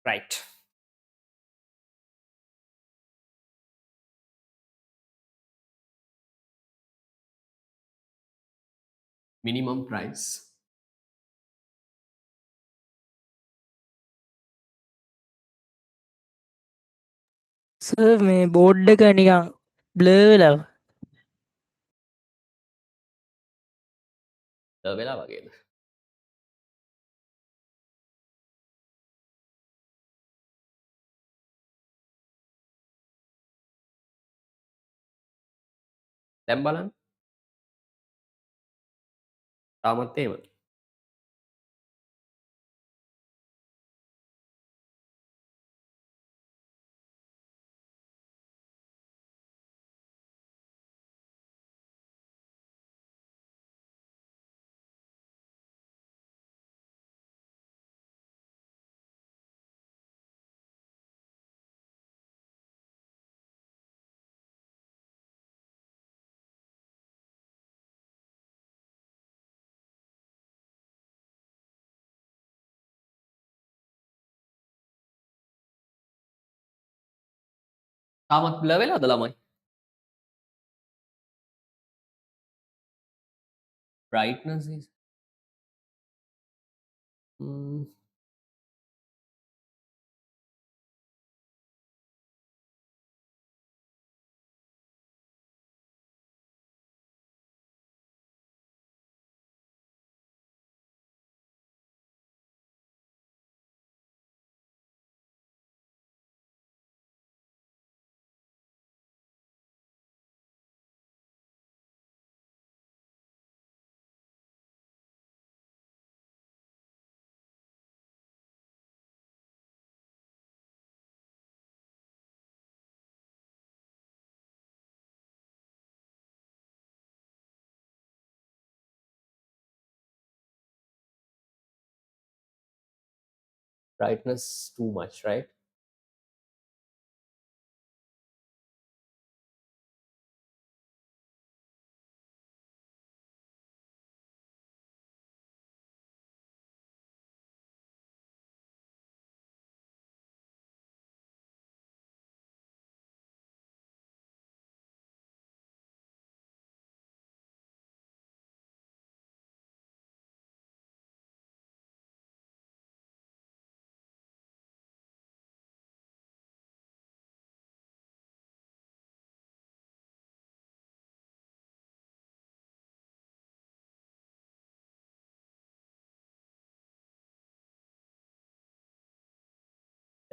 Right. Minimum price. Sir මේ board එක නිකන් බ්ලර් වෙලා වෙලා වගේද? දැන් බලන්න. තාමත් එහෙම. තාමත් බ්ලර් වෙලාද ළමයි? Brightness is brightness too much, right?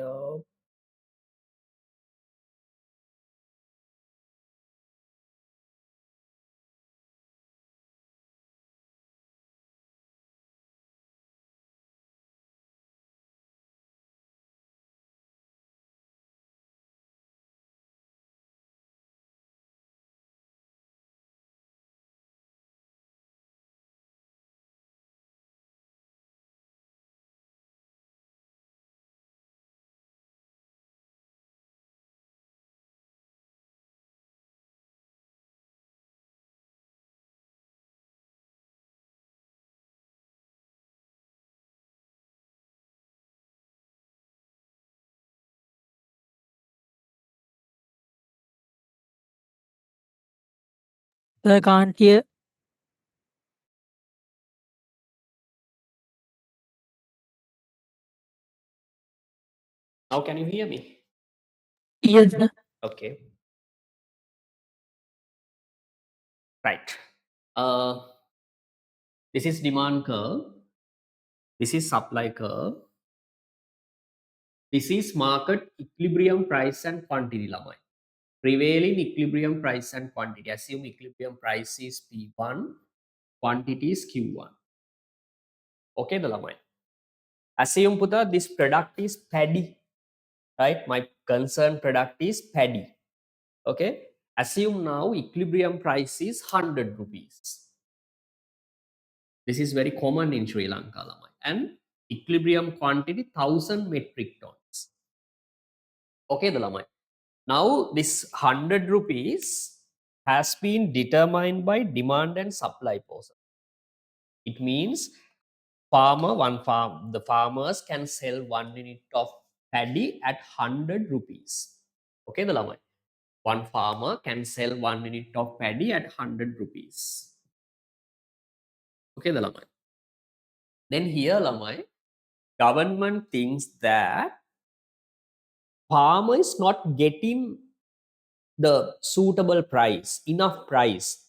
So, sir can't hear. now can you hear me? Yes sir. Okay. Right. Uh, this is demand curve. This is supply curve. This is market equilibrium price and quantity lamai. Prevailing equilibrium price and quantity. Assume equilibrium price is P1, quantity is Q1. Okay, the lamai. Assume puta this product is paddy, right? My concerned product is paddy. Okay. Assume now equilibrium price is 100 rupees. This is very common in Sri Lanka, lamai. And equilibrium quantity 1000 metric tons. Okay, the lamai. Now this 100 rupees has been determined by demand and supply person. It means the farmers can sell 1 unit of paddy at 100 rupees. Okay, the lamai. One farmer can sell 1 unit of paddy at 100 rupees. Okay, the lamai. Then here, lamai, government thinks that farmer is not getting the suitable price, enough price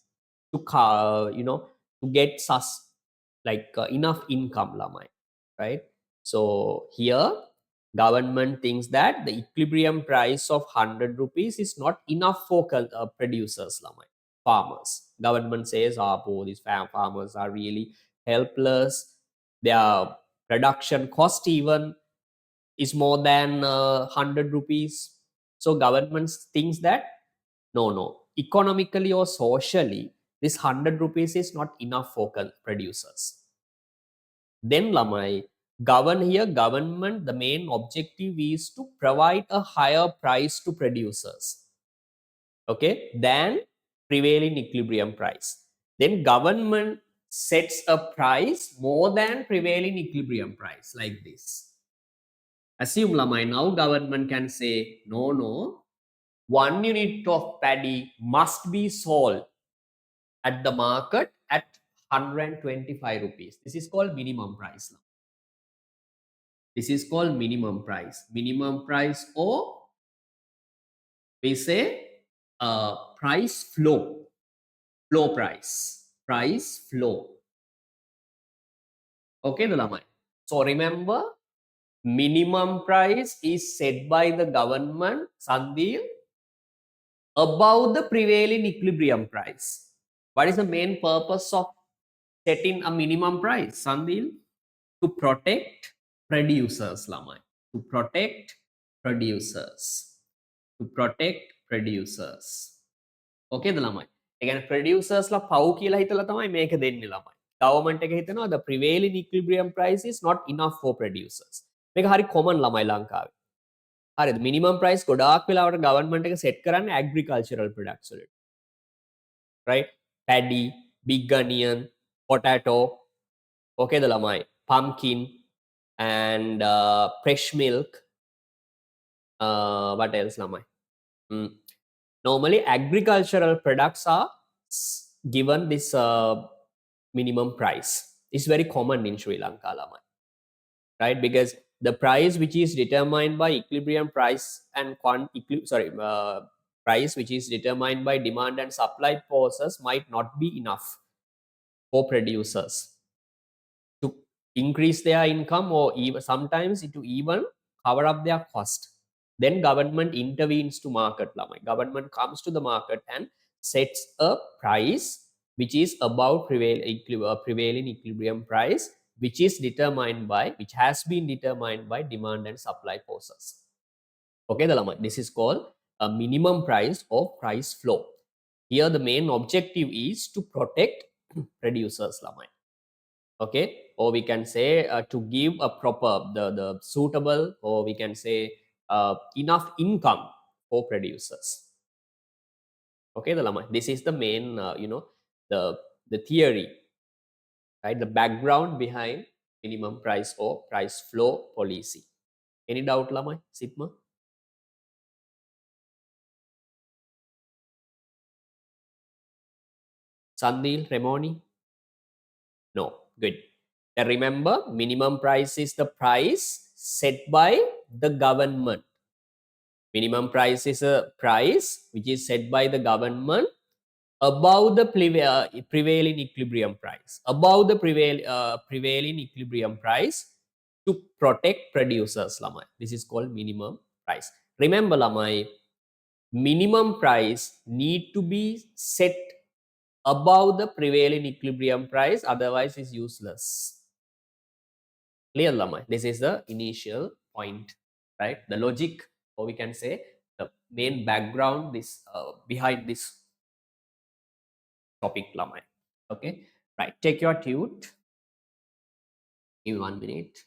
to to get enough income, lamai, right? So here government thinks that the equilibrium price of 100 rupees is not enough for producers, lamai, farmers. Government says, these farmers are really helpless. Their production cost even is more than 100 rupees. So government thinks that no, economically or socially, this 100 rupees is not enough for producers. Then lamai, government, the main objective is to provide a higher price to producers, okay, than prevailing equilibrium price. Then government sets a price more than prevailing equilibrium price, like this. Assume lamai, now government can say, no, 1 unit of paddy must be sold at the market at 125 rupees. This is called minimum price. This is called minimum price. Minimum price, or we say price flow. Flow price. Price flow. Okay, Lamai. So remember, minimum price is set by the government, Sandil, above the prevailing equilibrium price. What is the main purpose of setting a minimum price, Sandil? To protect producers, lamai, to protect producers, to protect producers. Okay, the lamai, again producers la පව් කියලා හිතලා තමයි මේක දෙන්නේ ළමයි. Government එක හිතනවා the prevailing equilibrium price is not enough for producers. මේක හරි common ළමයි ලංකාවේ. හරිද? minimum price ගොඩාක් වෙලාවට government එක set කරන්නේ agricultural products වලට. Right? Paddy, big onion, potato, okay, the lamai, pumpkin, and fresh milk. What else, lamai? Normally agricultural products are given this minimum price. It's very common in Sri Lanka, lamai, right? Because the price which is determined by equilibrium price and price which is determined by demand and supply forces might not be enough for producers to increase their income, or even sometimes to even cover up their cost. Then government intervenes to market, lamai. Government comes to the market and sets a price which is above prevailing equilibrium price, which has been determined by demand and supply forces. Okay, the lamai, this is called a minimum price or price flow. Here the main objective is to protect producers, lamai. Okay, or we can say to give a proper the suitable, or we can say enough income for producers. Okay, the lamai, this is the main the theory, right, the background behind minimum price or price flow policy. Any doubt, lamai, Sitma? Sandil, Remoni? No, good. And remember, minimum price is the price set by the government. Minimum price is a price which is set by the government above the prevailing equilibrium price, above the prevailing equilibrium price, to protect producers, lamai. This is called minimum price. Remember, lamai, minimum price need to be set above the prevailing equilibrium price, otherwise it's useless. Clear, lamai? This is the initial point, right? The logic, or we can say the main background behind this topic, lamai. Okay, right, take your tute. Give me 1 minute.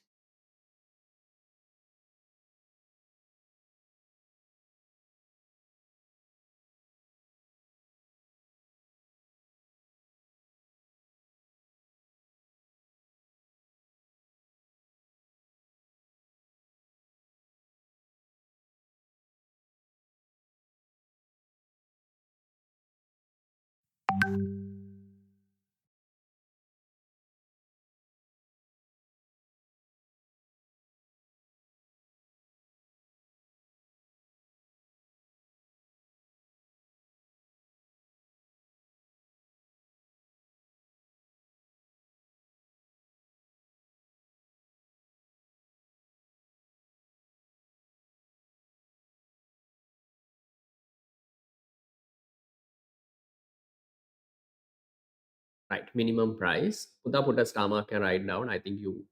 Right, minimum price. Put a star mark and write down. I think you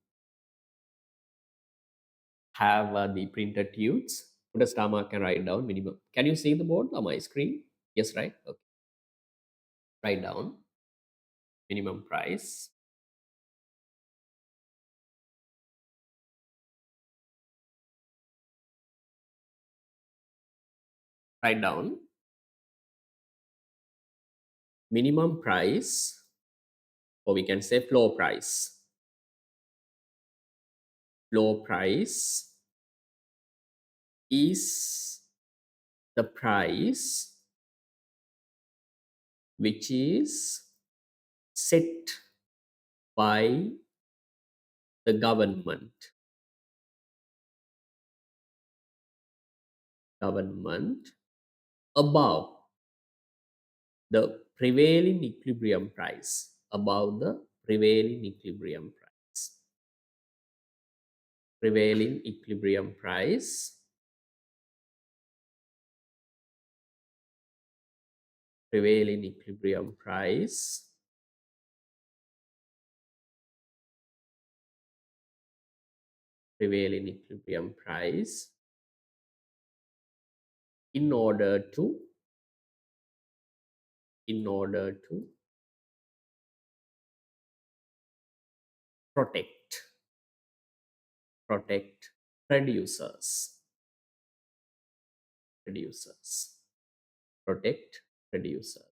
have the printed tubes. Put a star mark and write down minimum. Can you see the board on my screen? Yes, right? Okay. Write down minimum price. Write down minimum price, or we can say floor price. Floor price is the price which is set by the government above the prevailing equilibrium price, above the prevailing equilibrium price. Prevailing equilibrium price, prevailing equilibrium price, prevailing equilibrium price, in order to protect producers, protect producer,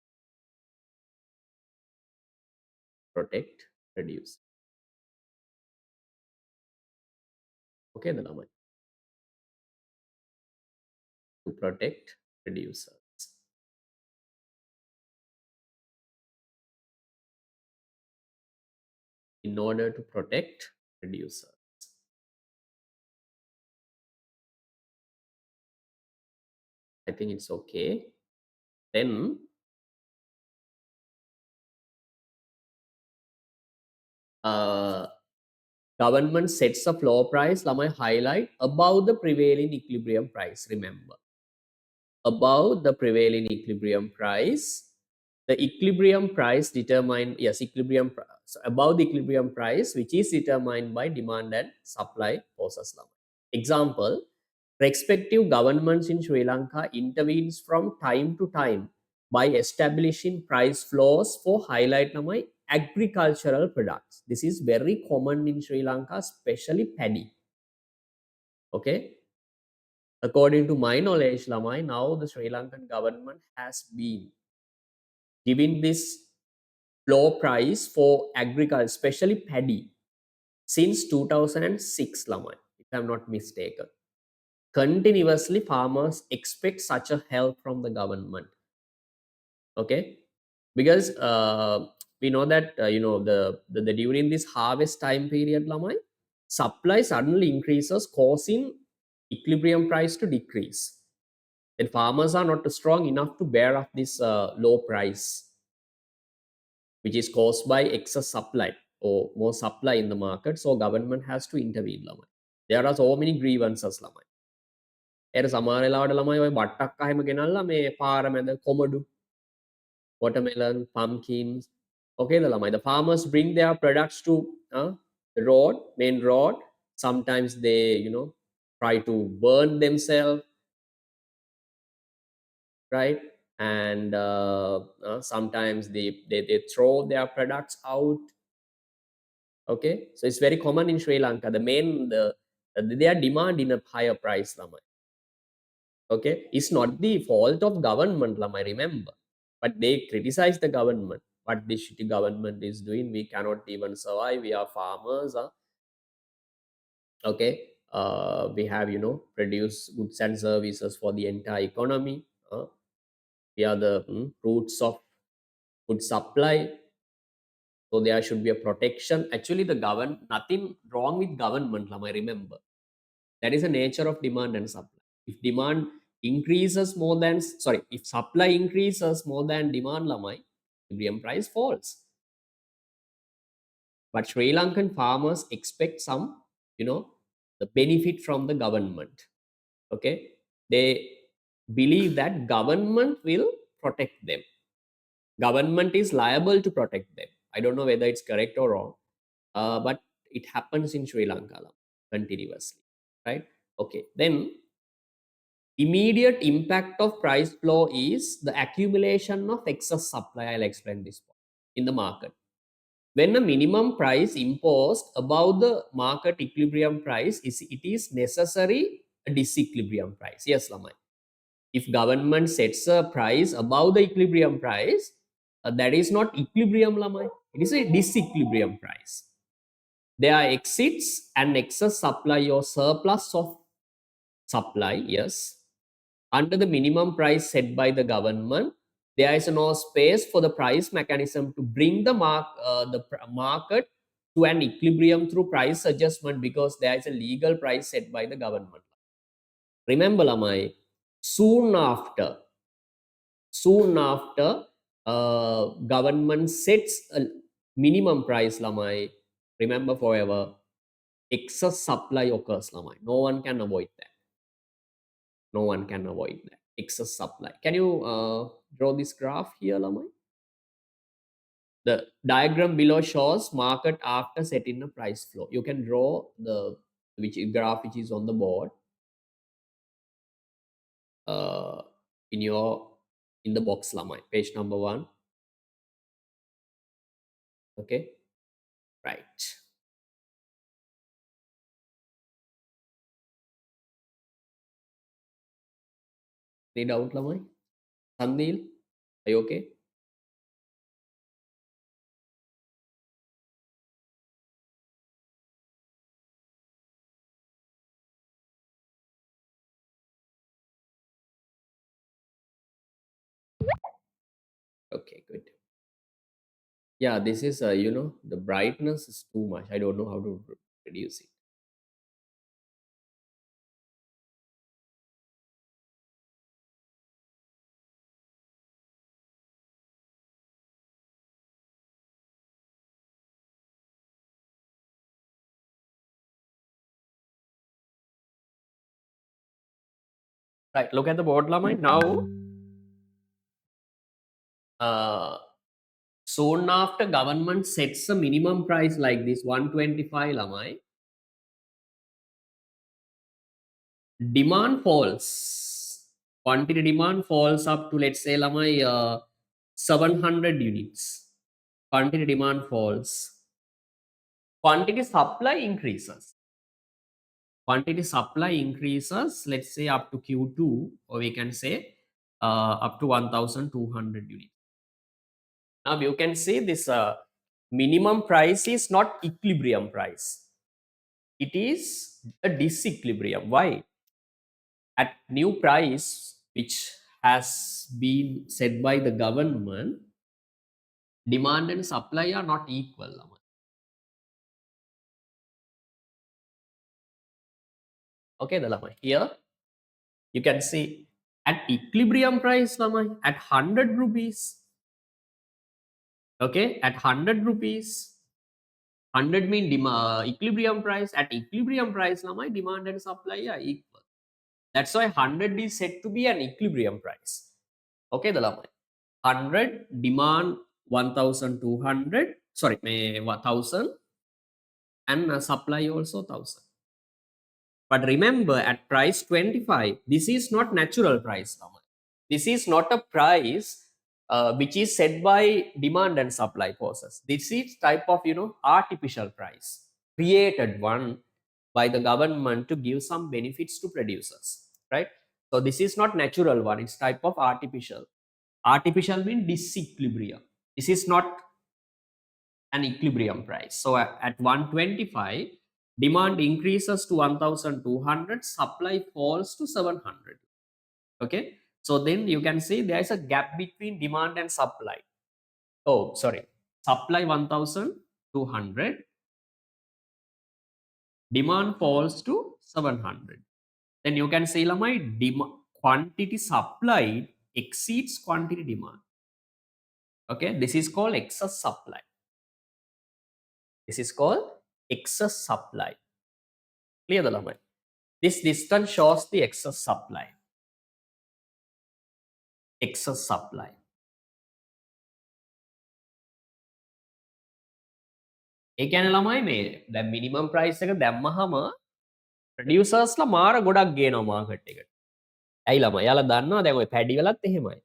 protect producer. Okay, the lamai to protect producers, in order to protect producers. I think it's okay. Then government sets a floor price, lamai highlight above the prevailing equilibrium price. Remember, above the prevailing equilibrium price, the equilibrium price determined, yes, so above the equilibrium price, which is determined by demand and supply forces. Example, respective governments in Sri Lanka intervenes from time to time by establishing price floors for highlight namai agricultural products. This is very common in Sri Lanka, especially paddy. Okay. According to my knowledge, Lamai, now the Sri Lankan government has been giving this floor price for agriculture, especially paddy, since 2006, Lamai, if I'm not mistaken. Continuously, farmers expect such a help from the government. Okay, because we know that the during this harvest time period, Lamai, supply suddenly increases, causing equilibrium price to decrease. And farmers are not strong enough to bear up this low price, which is caused by excess supply or more supply in the market. So government has to intervene. Lamai. There are so many grievances. Lamai. එයට සමහර වෙලාවට ළමයි ඔය බට්ටක් අහෙම ගෙනල්ලා මේ පාර මැද කොමඩු, watermelon, pumpkins. Okay, the ළමයි. The farmers bring their products to the road, main road. Sometimes they, try to burn themselves, right? And sometimes they throw their products out. Okay, so it's very common in Sri Lanka. They are demanding a higher price, Lamai. Okay, it's not the fault of government, Lamai, remember, but they criticize the government. What this shitty government is doing, we cannot even survive. We are farmers. Okay, we have produce goods and services for the entire economy. We are the roots of food supply. So there should be a protection. Actually, nothing wrong with government, I remember. That is the nature of demand and supply. If demand increases more than, sorry, if supply increases more than demand, lamai, equilibrium price falls. But Sri Lankan farmers expect some, the benefit from the government. Okay, they believe that government will protect them. Government is liable to protect them. I don't know whether it's correct or wrong, but it happens in Sri Lanka continuously, right? Okay, then immediate impact of price flow is the accumulation of excess supply. I'll explain this point in the market. When a minimum price imposed above the market equilibrium price it is necessary a disequilibrium price. Yes, Lamai. If government sets a price above the equilibrium price, that is not equilibrium, Lamai. It is a disequilibrium price. There are exceeds and excess supply or surplus of supply, yes. Under the minimum price set by the government, there is no space for the price mechanism to bring the market to an equilibrium through price adjustment, because there is a legal price set by the government. Remember, Lamai, soon after government sets a minimum price, Lamai, remember forever, excess supply occurs, Lamai. No one can avoid that. No one can avoid that. Excess supply. Can you draw this graph here, Lamai? The diagram below shows market after setting a price flow. You can draw the graph which is on the board uh, in the box, Lamai. Page number 1. Okay, right. Any doubt, Lamai? Sandil, are you okay? Okay, good. Yeah, this is the brightness is too much. I don't know how to reduce it. Right, look at the board, Lamai. Now, soon after government sets a minimum price like this, 125, Lamai, demand falls. Quantity demand falls up to, let's say, Lamai, 700 units. Quantity demand falls. Quantity supply increases. Quantity supply increases, let's say up to Q2, or we can say up to 1200 units. Now you can see this minimum price is not equilibrium price. It is a disequilibrium. Why? At new price, which has been set by the government, demand and supply are not equal. Okay, the Lamai. Here you can see at equilibrium price, Lamai, at 100 rupees. Okay, at 100 rupees, 100 mean equilibrium price. At equilibrium price, Lamai, demand and supply are equal. That's why 100 is said to be an equilibrium price. Okay, the Lamai. 100 demand 1200, sorry, 1000, and supply also 1000. But remember, at price 25, this is not natural price, Lamai. This is not a price which is set by demand and supply forces. This is type of artificial price, created one by the government to give some benefits to producers, right? So this is not natural one, it's type of artificial. Artificial means disequilibrium. This is not an equilibrium price. So at 125, demand increases to 1200, supply falls to 700. Okay, so then you can see there is a gap between demand and supply. Oh, sorry. Supply 1200, demand falls to 700. Then you can say my quantity supplied exceeds quantity demand. Okay, this is called excess supply. This is called excess supply. Clear the lamai? This distance shows the excess supply. Excess supply. ඒ කියන්නේ ළමයි මේ දැන් minimum price එක දැම්මහම ප්‍රොඩියුසර්ස්ලා මාර ගොඩක් ගේනවා market එකට. ඇයි ළමයි? යාලා දන්නවා දැන් ඔය පැඩි වලත් එහෙමයි.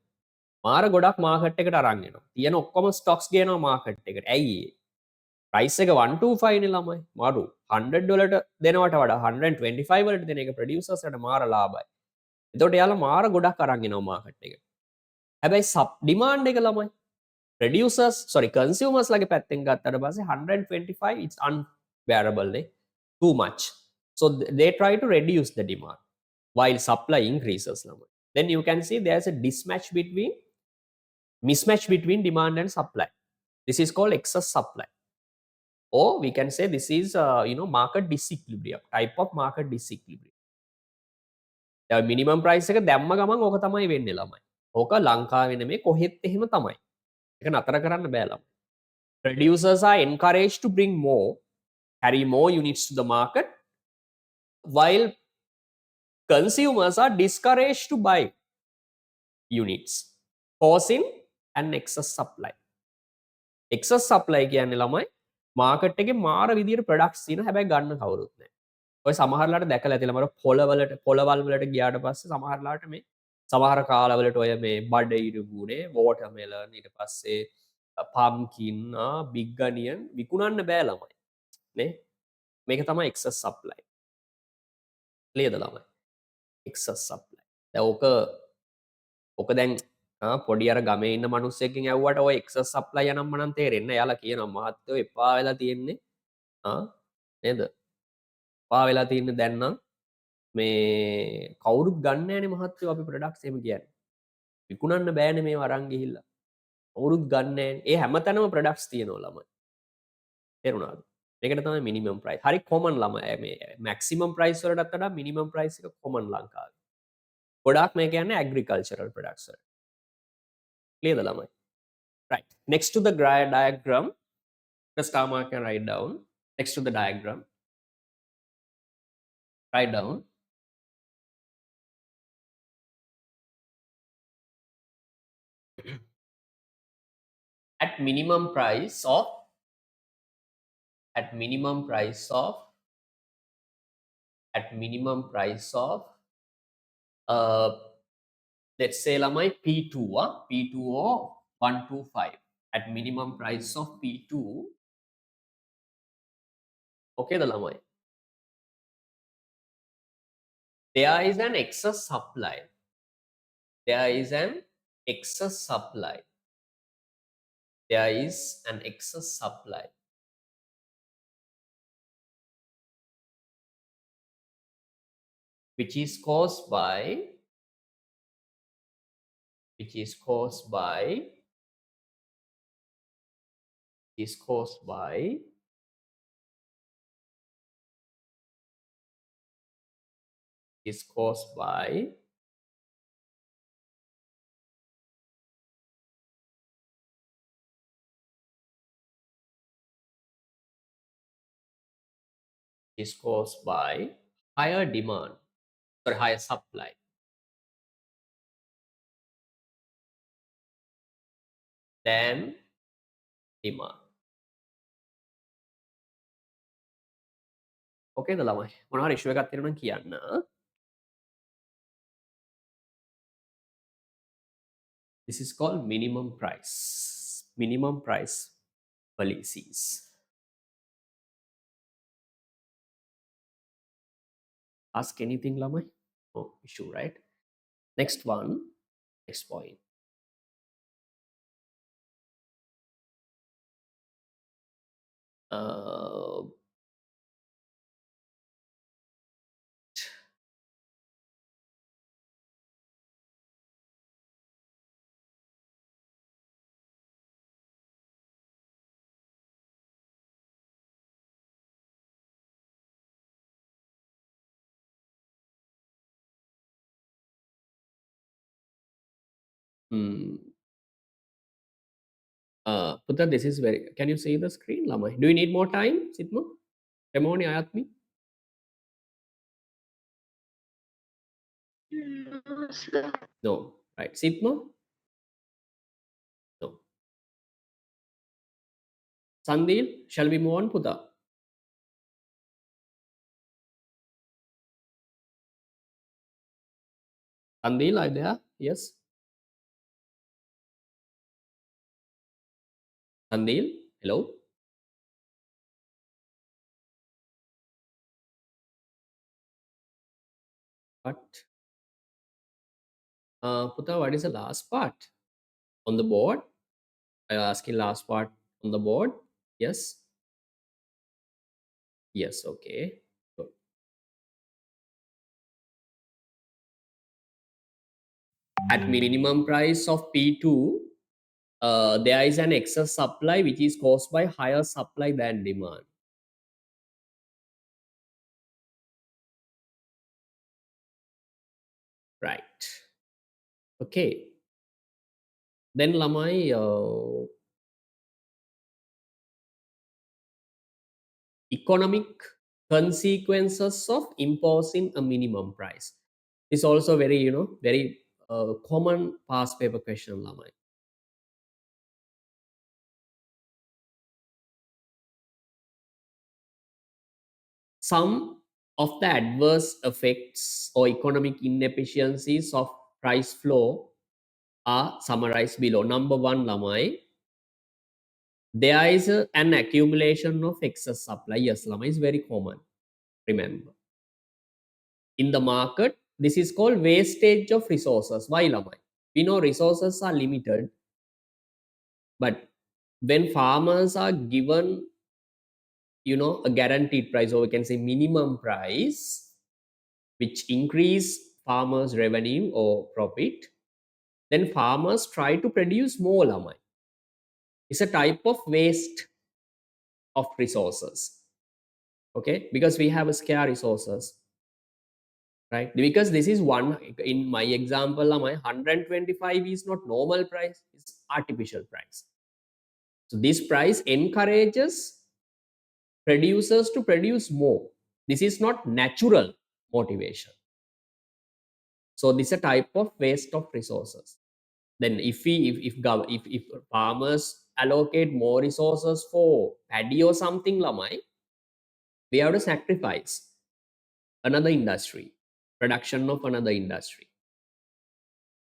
මාර ගොඩක් මාකට් එකට අරන් එනවා. තියෙන ඔක්කොම ස්ටොක්ස් ගේනවා මාකට් එකට. ඇයි ඒ? ප්‍රයිස් එක 125 නේ ළමයි. මාරු 100 වලට දෙනවට වඩා 125 වලට දෙන එක ප්‍රොඩියුසර්ස්ලාට මාර ලාභයි. එතකොට යාලා මාර ගොඩක් අරන් එනවා මාකට් එකට. හැබැයි සබ් ඩිමාන්ඩ් එක ළමයි producers sorry consumers lage පැත්තෙන් ගත්තට පස්සේ 125 it's unbearable නේ too much so they try to reduce the demand while supply increases ළමයි. Then you can see there's a mismatch between demand and supply. This is called excess supply, or we can say this is market disequilibrium, type of market disequilibrium. Minimum price එක දැම්ම ගමන් ඕක තමයි වෙන්නේ ළමයි. ඕක ලංකාවේ නෙමෙයි කොහෙත් එහෙම තමයි. ඒක නතර කරන්න බෑ ළමයි. Producers are encouraged to bring more, carry more units to the market, while consumers are discouraged to buy units, causing an excess supply. Excess supply කියන්නේ ළමයි මාකට් එකේ මාර විදියට ප්‍රොඩක්ට්ස් තියෙන හැබැයි ගන්න කවුරුත් නැහැ. ඔය සමහරලාට දැකලා ඇති ළමයි පොළවල් වලට ගියාට පස්සේ සමහරලාට මේ සමහර කාලවලට ඔය මේ බඩ ඉරුබුනේ වෝටර්මෙලන් ඊට පස්සේ පම්කින් බිග් අනියන් විකුණන්න බෑ ළමයි නේ මේක තමයි excess supply. ක්ලියර්ද ළමයි? excess supply. දැන් ඕක දැන් පොඩි අර ගමේ ඉන්න මිනිස්සෙක්ගෙන් ඇහුවට ඔය excess supply යනම් මනම් තේරෙන්නේ නැහැ. යාලා කියනවා මහත්තයෝ එපා වෙලා තියෙන්නේ නේද? එපා වෙලා තියෙන්නේ දැන් නම් මේ කවුරුත් ගන්න නැහැනේ මහත්තයෝ අපි ප්‍රොඩක්ට්ස් එහෙම කියන්නේ. විකුණන්න බෑනේ මේව අරන් ගිහිල්ලා. කවුරුත් ගන්න නැහැනේ. ඒ හැමතැනම ප්‍රොඩක්ට්ස් තියෙනවා ළමයි. තේරුණාද? මේකට තමයි මිනිමම් ප්‍රයිස්. හරි කොමන් ළමයි මේ මැක්සිමම් ප්‍රයිස් වලටත් වඩා මිනිමම් ප්‍රයිස් එක කොමන් ලංකාවේ. ගොඩාක් මේ කියන්නේ ඇග්‍රිකල්චරල් ප්‍රොඩක්ට්ස් වලට. ක්ලියර්ද ළමයි? Right. Next to the diagram, the star mark can write down. Next to the diagram, write down at minimum price of at minimum price of uh let's say lamai P2 P2 or 125 at minimum price of P2. Okay the lamai there is an excess supply. There is an excess supply. There is an excess supply which is caused by is caused by is caused by is caused by is caused by higher demand or higher supply than demand. Okay ද ළමයි මොනවා හරි ඉෂුව එකක් තියෙනවා නම් කියන්න. This is called minimum price policies. Ask anything lamai? No issue, right? Next one, next point. Hmm. Puta, this is very. Can you see the screen, Lamai? Do you need more time, Sitmo? Temoni ayatmi? No, sir. No. Right. Sitmo? No. Sandil, shall we move on, Puta? Sandil, are you there? Yes. Sandil, hello. What? Puta, what is the last part on the board? I asking last part on the board. Yes. Yes. Okay. Good. At minimum price of P2, there is an excess supply which is caused by higher supply than demand. Right. Okay. Then Lamai, economic consequences of imposing a minimum price. It's also very, very common past paper question, Lamai. Some of the adverse effects or economic inefficiencies of price flow are summarized below. Number one, Lamai, there is an accumulation of excess supply. Yes, Lamai is very common. Remember, in the market, this is called wastage of resources. Why, Lamai? We know resources are limited, but when farmers are given, a guaranteed price, or we can say minimum price, which increase farmers' revenue or profit, then farmers try to produce more lamai. It's a type of waste of resources. Okay, because we have a scarce resources, right? Because this is one in my example, lamai 125 is not normal price, it's artificial price. So this price encourages producers to produce more. This is not natural motivation. So this is a type of waste of resources. Then if farmers allocate more resources for paddy or something lamai, we have to sacrifice another industry, production of another industry,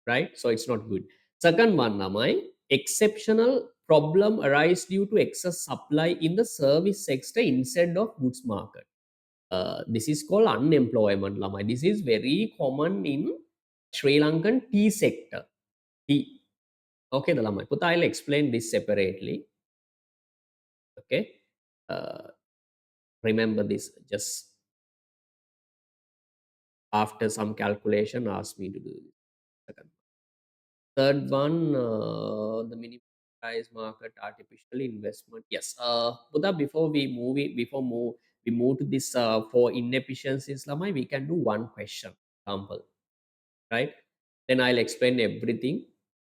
right? So it's not good. Second one, lamai, exceptional problem arise due to excess supply in the service sector instead of goods market. This is called unemployment, lamai. This is very common in Sri Lankan tea sector. Tea. Okay, the lamai. But I'll explain this separately. Okay. Uh, Remember this. Just after some calculation, ask me to do this. Second. Third one, the minimum price market artificial investment. Yes. Buddha, before we move to this for inefficiencies, lamai, we can do one question example, right? Then I'll explain everything.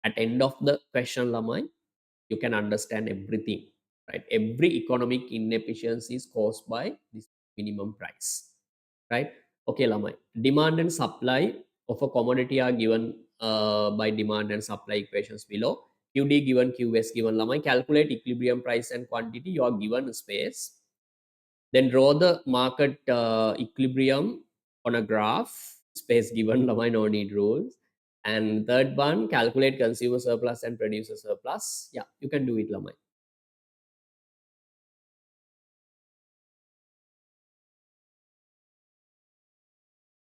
At end of the question, lamai, you can understand everything, right? Every economic inefficiency is caused by this minimum price, right? Okay, lamai, demand and supply of a commodity are given by demand and supply equations below. QD given, QS given, lamai, calculate equilibrium price and quantity. You are given space, then draw the market equilibrium on a graph, space given, lamai, no need rules. And third one, calculate consumer surplus and producer surplus. Yeah, you can do it, lamai.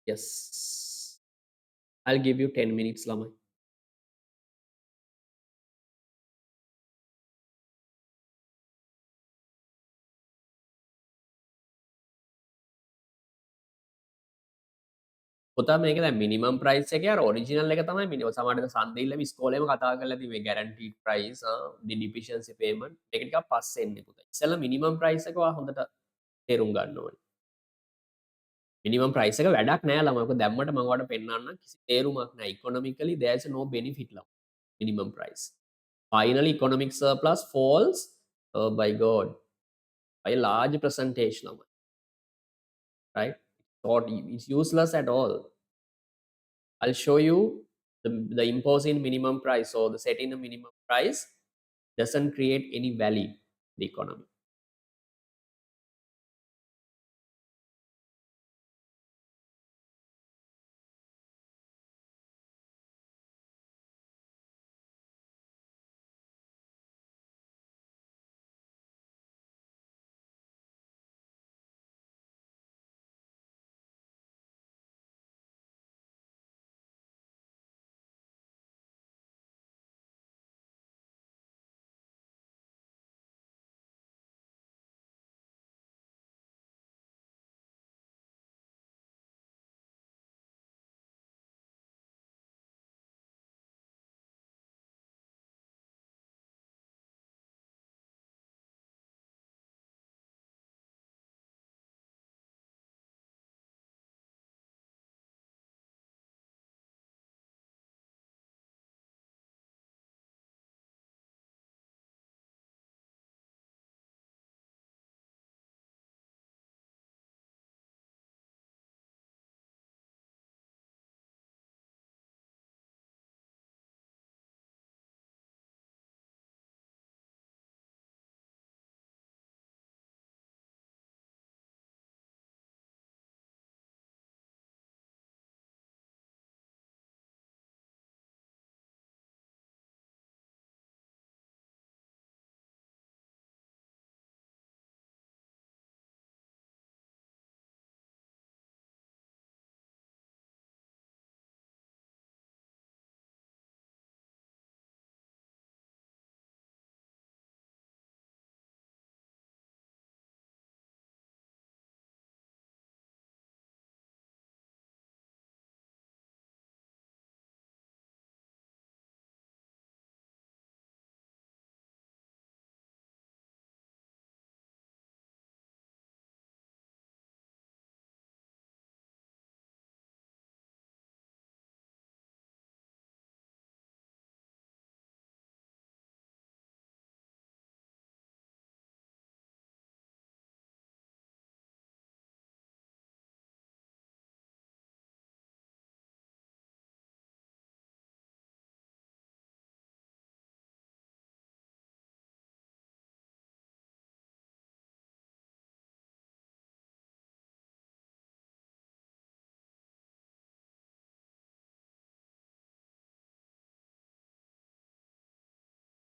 Yes. I'll give you 10 minutes, lamai. පුතා මේක දැන් minimum price එක අර original එක තමයි minimum සමහරවිට සන්දීල්ලම ඉස්කෝලේම කතා කරලා තිබේ ගැරන්ටීඩ් ප්‍රයිස් ඩිෆිෂන්සි පේමන්ට් මේක ටිකක් පස්සේ එන්නේ පුතා ඉස්සෙල්ලා මිනිමම් ප්‍රයිස් එක ඔයා හොඳට තේරුම් ගන්න ඕනේ මිනිමම් ප්‍රයිස් එක වැඩක් නෑ ළමයි ඔක දැම්මට මම ඔයාලට පෙන්නන්න කිසි තේරුමක් නෑ economically there is no benefit ළමයි minimum price. Finally, economic surplus falls, oh by God, by a large presentation, right? It's useless at all. I'll show you the imposing minimum price or the setting the minimum price doesn't create any value in the economy.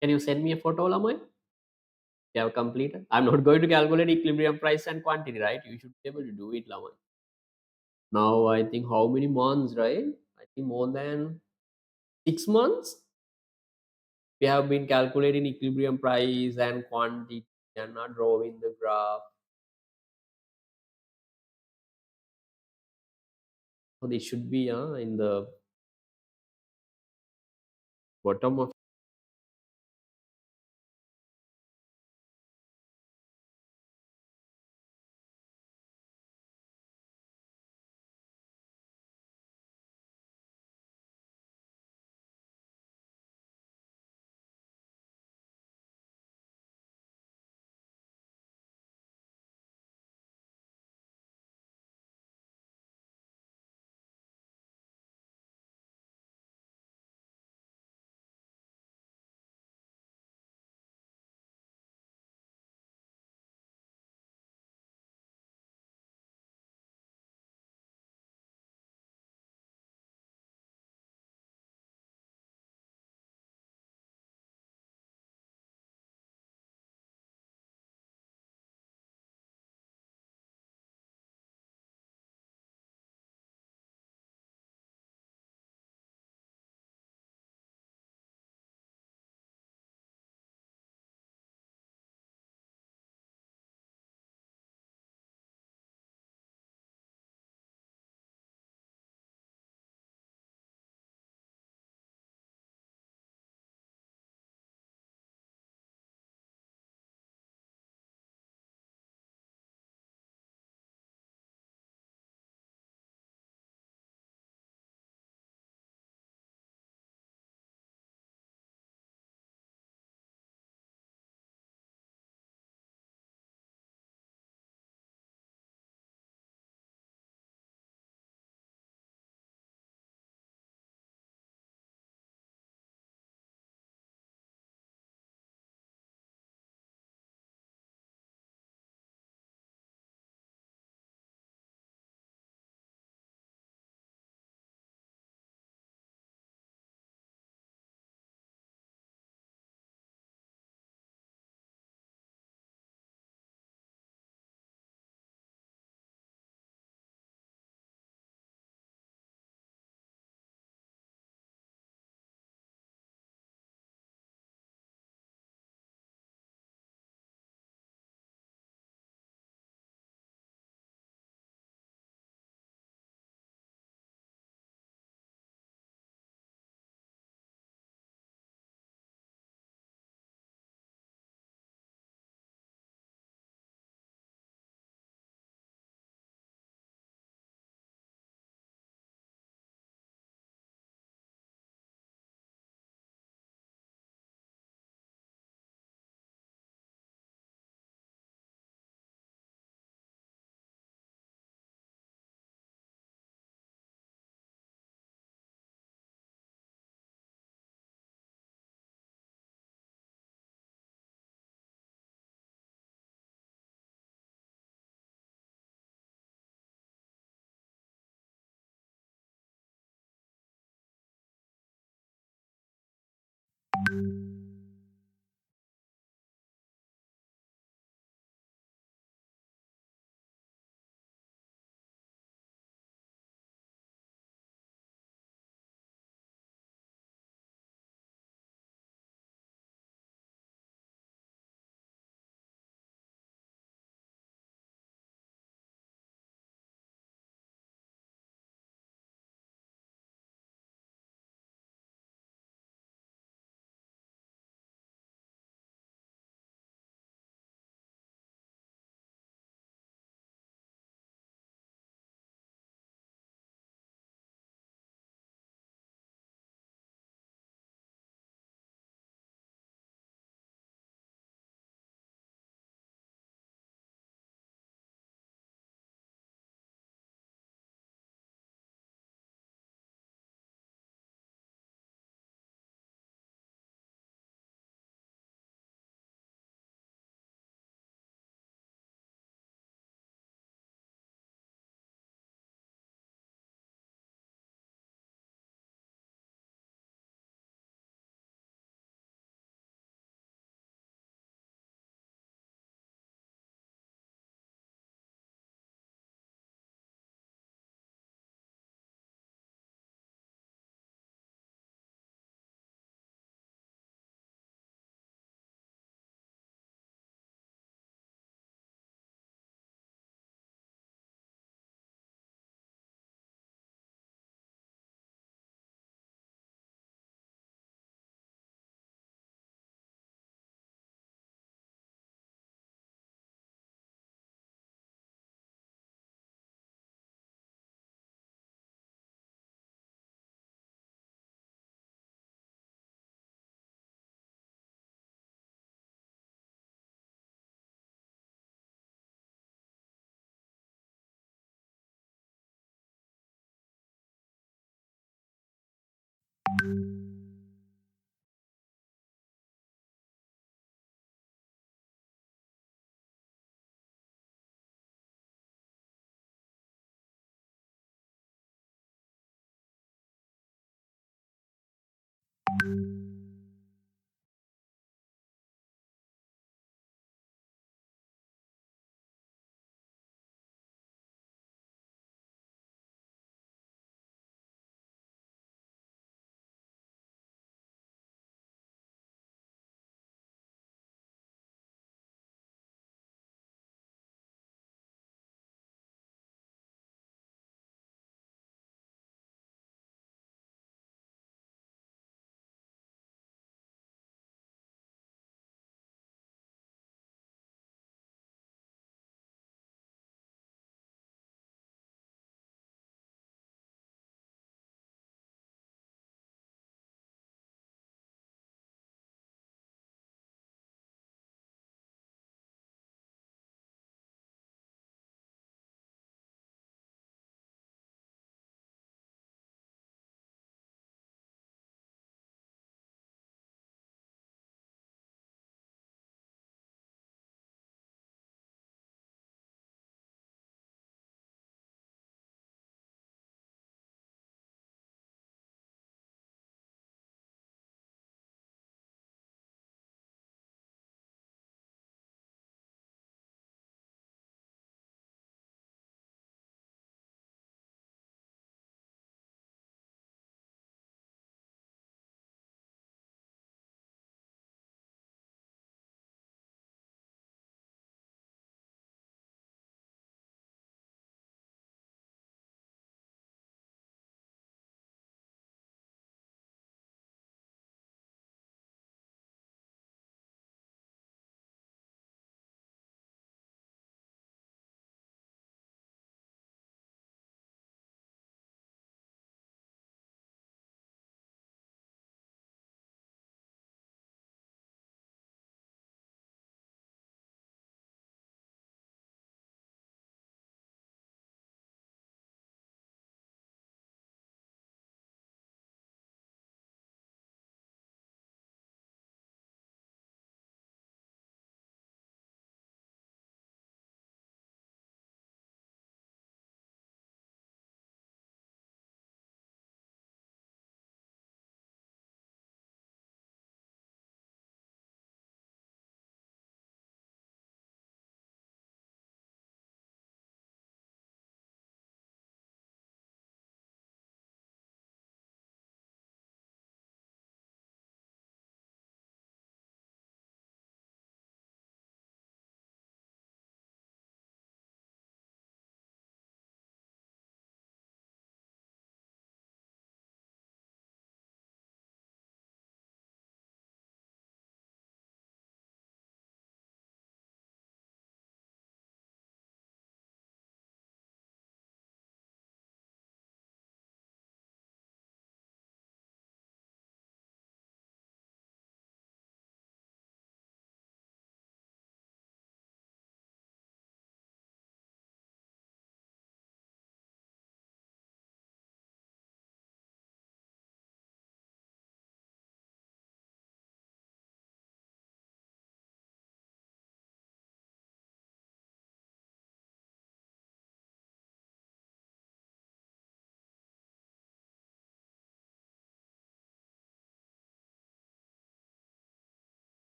Can you send me a photo, Lamai? You have completed. I'm not going to calculate equilibrium price and quantity, right? You should be able to do it, Lamai. Now I think how many months, right? I think more than 6 months we have been calculating equilibrium price and quantity and not drawing the graph. So they should be in the bottom of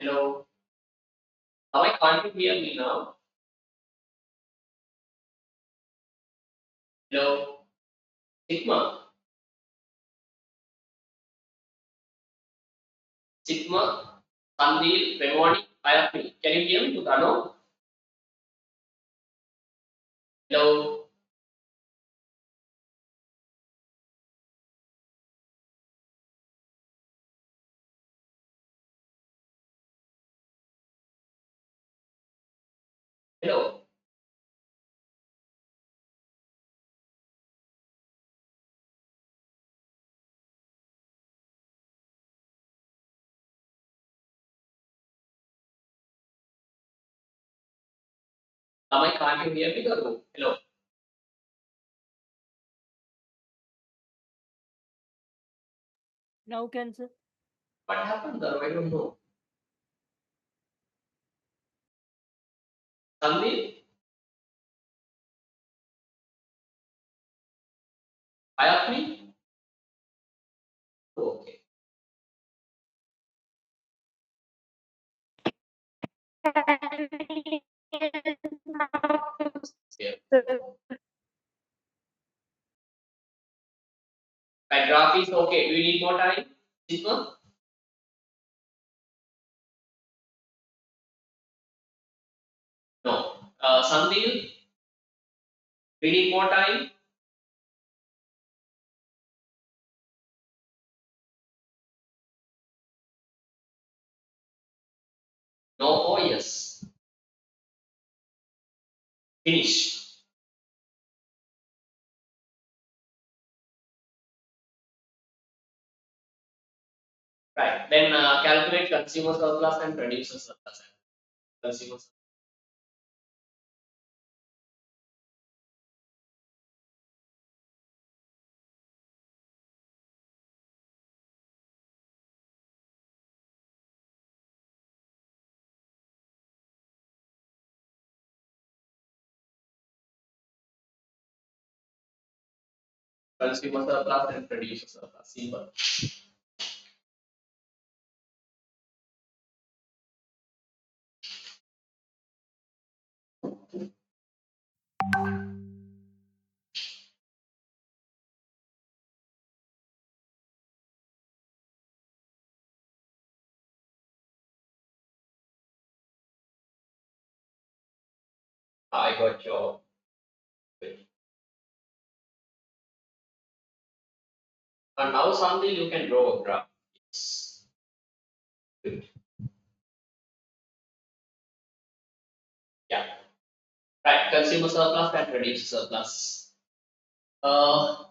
Hello. Now I can't you hear me now? Hello. Sigma. Sigma. Sandil. Remoni. Ayapni. Can you hear me? Putano. Hello. Hello. Now I can't you hear me? Hello. Now can, sir. What happened there? I don't know. Sandil. Ayapni. Okay. Yeah. My graph is okay. Do you need more time? Sigma? No. Sandil, we need more time. No. Oh yes. Finish. Right. Then calculate consumer surplus and producer surplus. Consumer surplus and producer surplus. Simple. I got your. And now something you can draw a graph. Yes. Good. Yeah. Right. Consumer surplus and producer surplus.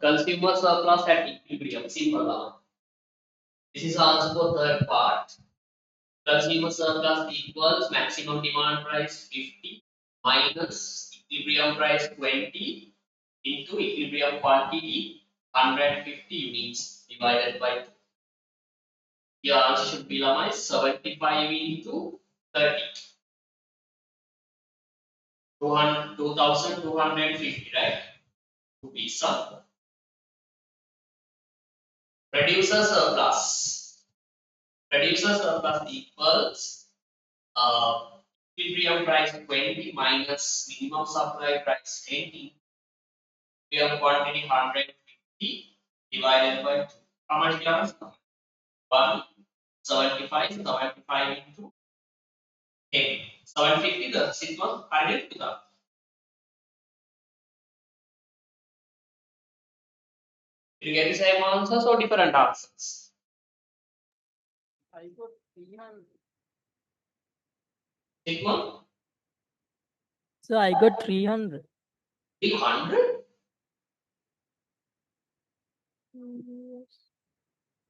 Consumer surplus at equilibrium. Simple now. This is also for third part. Consumer surplus equals maximum demand price 50 minus equilibrium price 20 into equilibrium quantity 150 units divided by 2. Your answer should be like 75 into 30. 2250, right? To be some. Producer surplus. Producer surplus equals equilibrium price 20 minus minimum supply price 80. We have quantity 150 divided by 2. How much grams? 175, 75 into 10. 750 the sigma 100 to the. You get the same answers or different answers? I got 300. Sigma So I got 300. 300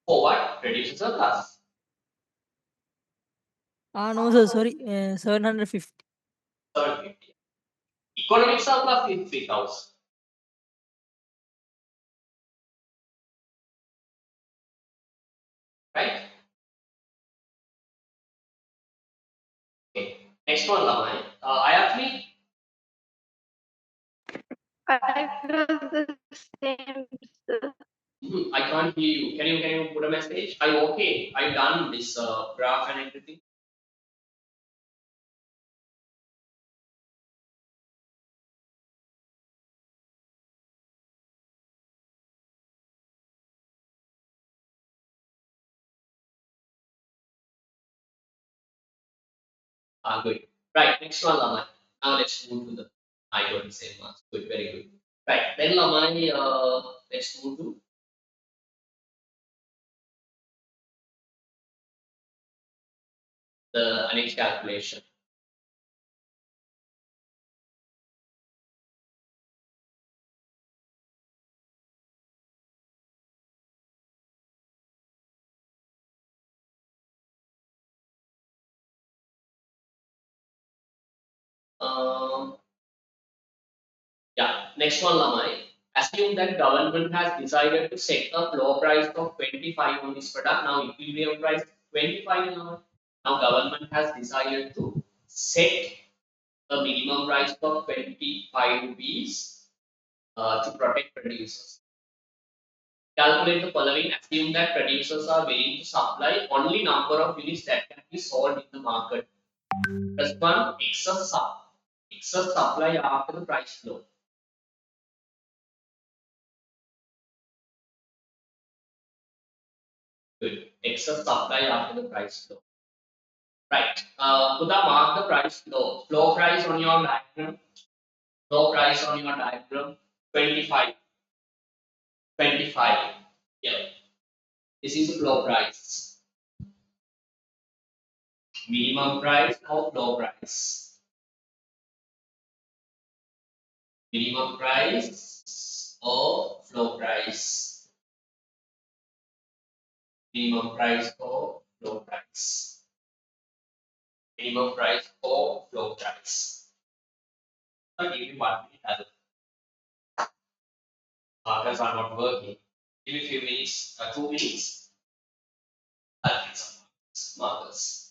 for what? Reduces surplus. No, sir. Sorry. 750. 750. Economic surplus is 3000. Right? Okay. Next one, Lamai. Ayatmi, I got the same, sir. I can't hear you. Can you put a message? Are you okay? Are you done this graph and everything? Good. Right, next one, Lamai. Now let's move to the I got the same marks. Good, very good. Right, then Lamai, let's move to the next calculation. Um, yeah, next one, Lamai. Assume that government has decided to set a floor price of 25 on this product. Now equilibrium price 25 now. Now government has decided to set a minimum price of 25 rupees to protect producers. Calculate the following. Assume that producers are willing to supply only number of units that can be sold in the market. First one, excess supply after the price flow. Good. Excess supply after the price flow. Right. Huda, mark the price flow. Flow price on your diagram. Flow price on your diagram. 25. 25. Yeah. This is the flow price. Minimum price or flow price. Minimum price or flow price. Minimum price or flow price. Minimum price or flow price. I'll give you 1 minute. Markers are not working. Give me a few minutes, 2 minutes. I'll get some markers.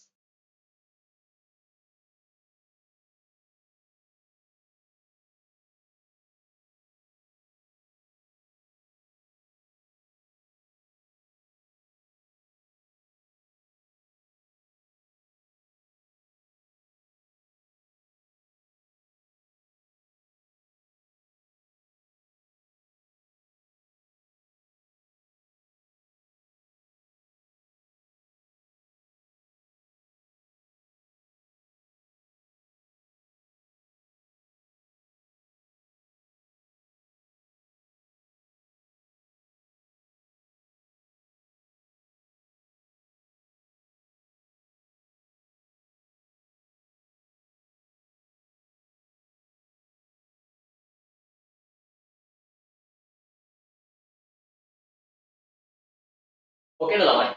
Okay, Lavai.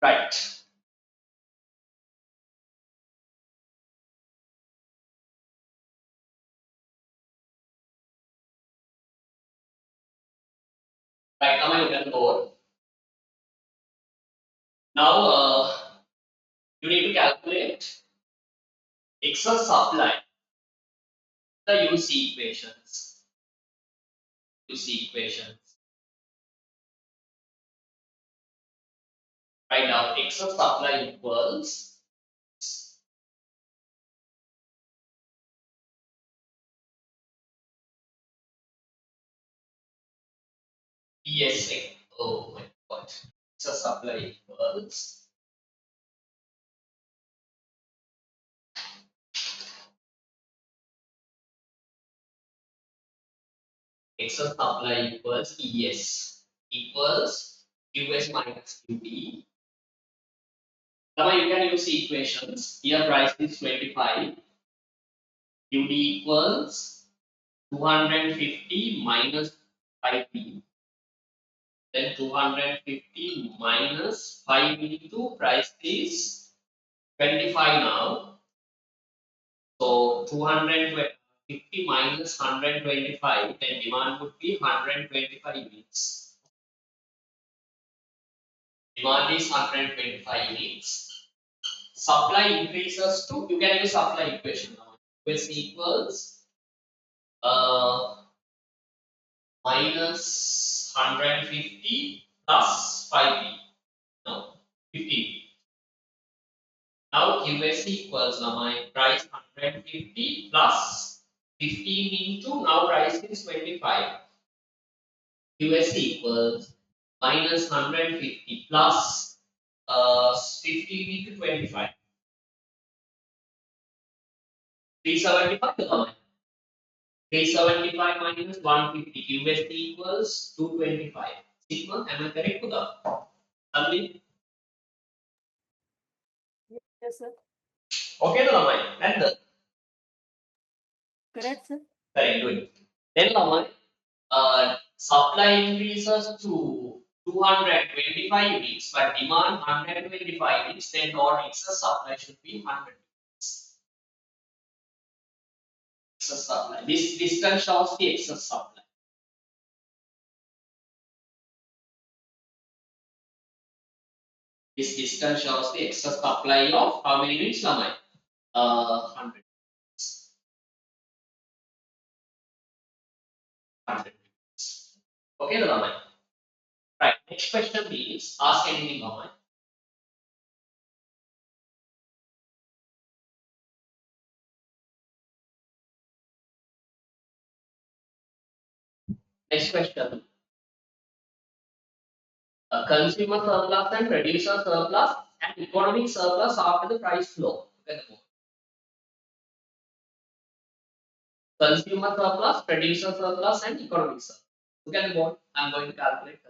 Right. Right now, you can go. Now, you need to calculate excess supply. The UC equations. UC equations. Right now, excess supply equals ESA. Oh my god. Excess supply equals excess supply equals ES equals QS minus QD. Now you can use equations. Here price is 25. QD equals 250 minus 5P. Then 250 minus 5 into price is 25 now. So 250 minus 125, then demand would be 125 units. Demand is 125 units. Supply increases to, you can use supply equation now. Which equals minus 150 plus 5B. No, 50. Now QS equals now my price 150 plus 15 into now price is 25. QS equals minus 150 plus 15 into 25. 375 තමයි. 375 minus 150 QST equals 225. Sigma, am I correct පුතා? හරිද? Yes, sir. Okay ද ළමයි? නැද්ද? Correct, sir. Correct, good. Then ළමයි supply increases to 225 units but demand 125 units, then total excess supply should be 100 units. Excess supply. This distance shows the excess supply. This distance shows the excess supply of how many units ළමයි? 100. 100. Okay ද ළමයි? Right. Next question is ask anything ළමයි. Next question. A consumer surplus and producer surplus and economic surplus after the price flow. Look at the board. Consumer surplus, producer surplus, and economic surplus. Look at the board. I'm going to calculate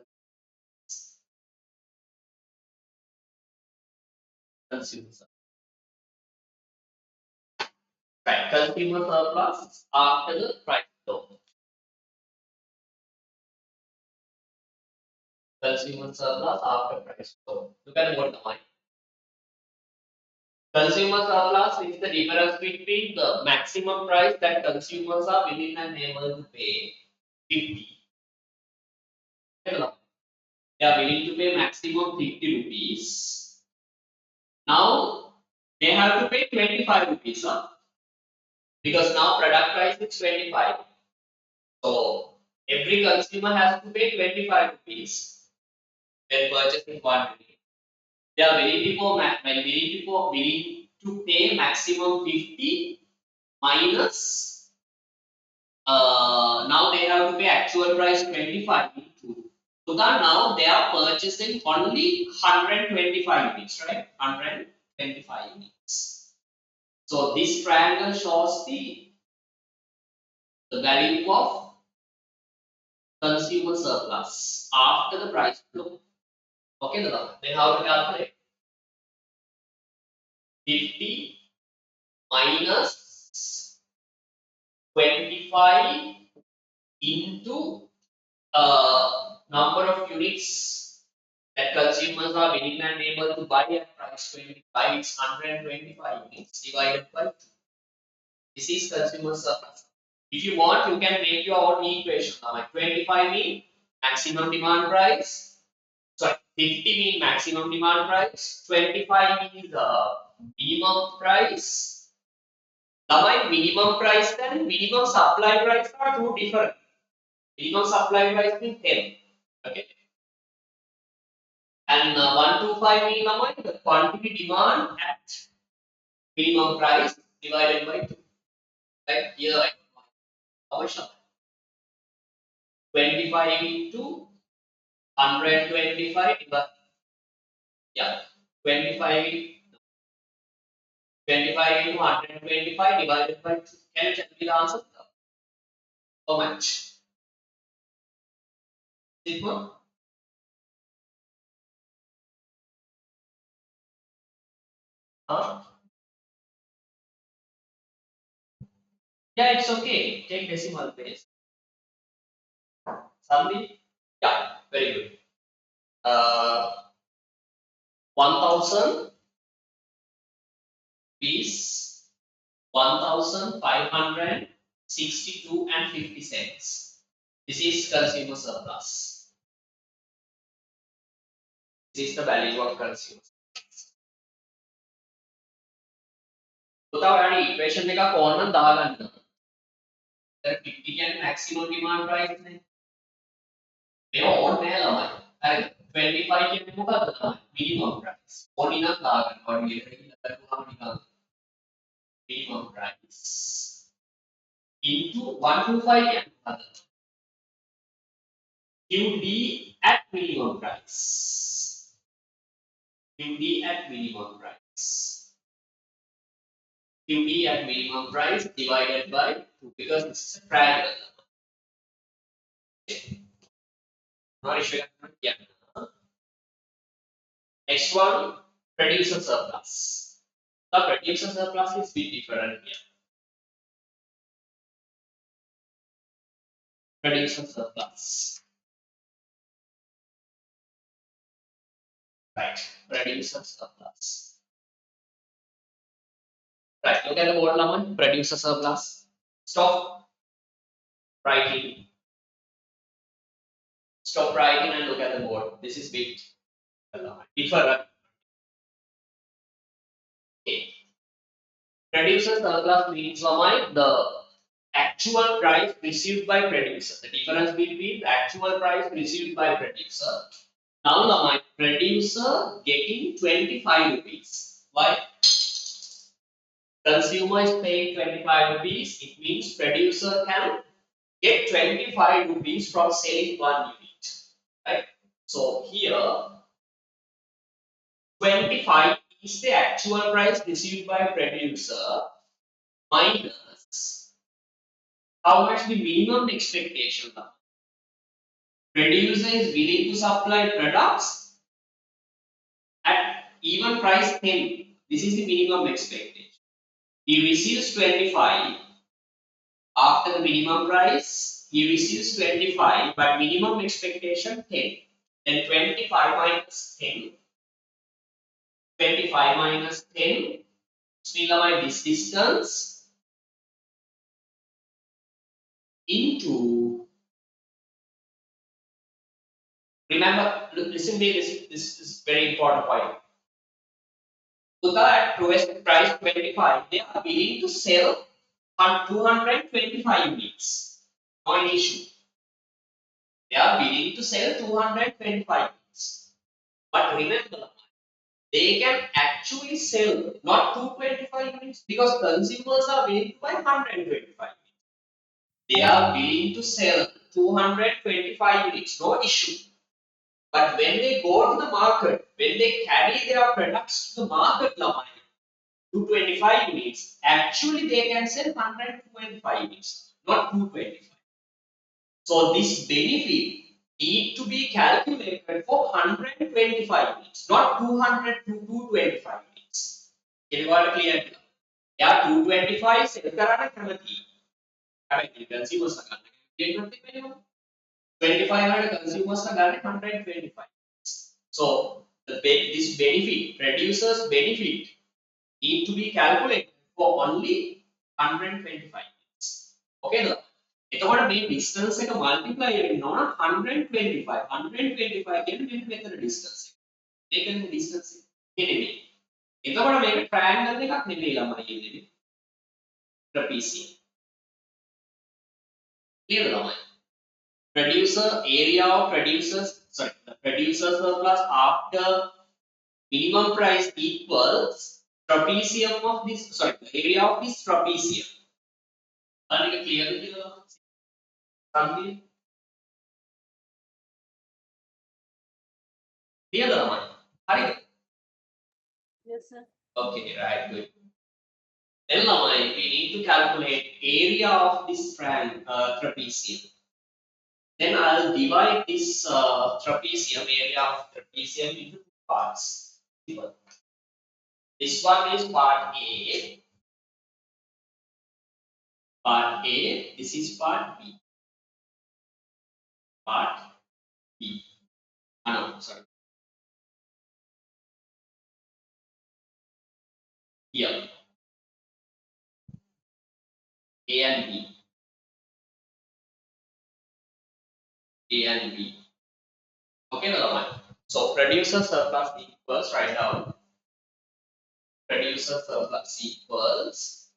consumer surplus. Right. Consumer surplus after the price flow. Consumer surplus after price flow. Look at the board now. Consumer surplus is the difference between the maximum price that consumers are willing and able to pay 50. They are willing to pay maximum 50 rupees. Now they have to pay 25 rupees because now product price is 25. So every consumer has to pay 25 rupees when purchasing quantity. They are willing to pay maximum 50 minus now they have to pay actual price 25 into. So that now they are purchasing only 125 units, right? 125 units. So this triangle shows the value of consumer surplus after the price flow. Okay, then how to calculate? 50 minus 25 into number of units that consumers are willing and able to buy at price 25. It's 125 units divided by 2. This is consumer surplus. If you want, you can make your own equation. Like 25 mean maximum demand price. Sorry, 50 mean maximum demand price. 25 means the minimum price. Lamai minimum price and minimum supply price are two different. Minimum supply price means 10. Okay. And 125 mean lamai the quantity demand at minimum price divided by 2. Right here, our shop. 25 into 125 divided, yeah, 25 into 125 divided by 2. Can you tell me the answer? How much? Sigma? Huh? Yeah, it's okay. Take decimal place. Something? Yeah, very good. 1000 is 1562 and 50 cents. This is consumer surplus. This is the value of consumer. පුතා ඔයාලට equation එකක් ඕන නම් දාගන්න. දැන් 50 කියන්නේ maximum demand price නේ. මේව ඕන් නැහැ ළමයි. හරිද? 25 කියන්නේ මොකක්ද ළමයි? minimum price. ඕනි නම් දාගන්න. ඔයාලට ඉතින් ලකුණම නිකන් minimum price into 125 කියන්නේ මොකක්ද? QD at minimum price. QD at minimum price. QB at minimum price divided by 2 because this is a triangle. Not issue. Yeah. Next one, producer surplus. The producer surplus is bit different here. Producer surplus. Right. Producer surplus. Right. Look at the board number. Producer surplus. Stop writing. Stop writing and look at the board. This is bit different. Okay. Producer surplus means the actual price received by producer. The difference between the actual price received by producer. Now the producer getting 25 rupees. Why? Consumer is paying 25 rupees. It means producer can get 25 rupees from selling one unit. Right? So here 25 is the actual price received by producer minus how much the minimum expectation. Producer is willing to supply products at even price 10. This is the minimum expectation. He receives 25 after the minimum price. He receives 25, but minimum expectation 10. Then 25 minus 10. 25 minus 10. Still my this distance into. Remember, listen to me. This is very important point. Buddha at lowest price 25, they are willing to sell on 225 units. No an issue. They are willing to sell 225 units. But remember, they can actually sell not 225 units because consumers are willing to buy 125 units. They are willing to sell 225 units, no issue. But when they go to the market, when they carry their products to the market, 225 units, actually they can sell 125 units, not 225. So this benefit need to be calculated for 125 units, not 200 to 225 units. Can you got clear? Yeah, 225 sell කරන්න කැමති. හැබැයි consumers ගන්න 25 හරි consumers ගන්න 125. So this benefit, producers benefit need to be calculated for only 125 units. Okay නේද? එතකොට මේ distance එක multiply වෙන්න ඕන 125. 125 කියන්නේ මෙන්න මෙතන distance එක. මේකනේ distance එක. නෙමෙයි. එතකොට මේක triangle එකක් නෙමෙයි ළමයි ඉන්නේ. trapezium. Clear ළමයි? Producer area of producers, sorry, the producer surplus after minimum price equals trapezium of this, sorry, the area of this trapezium. Are you clear with the something? Clear ළමයි? හරිද? Yes, sir. Okay, right, good. Then ළමයි, we need to calculate area of this trapezium. Then I'll divide this trapezium, area of trapezium into two parts. This one is part A. Part A, this is part B. Part B. No, sorry. Here. A and B. A and B. Okay, another one. So producer surplus equals, write down. Producer surplus equals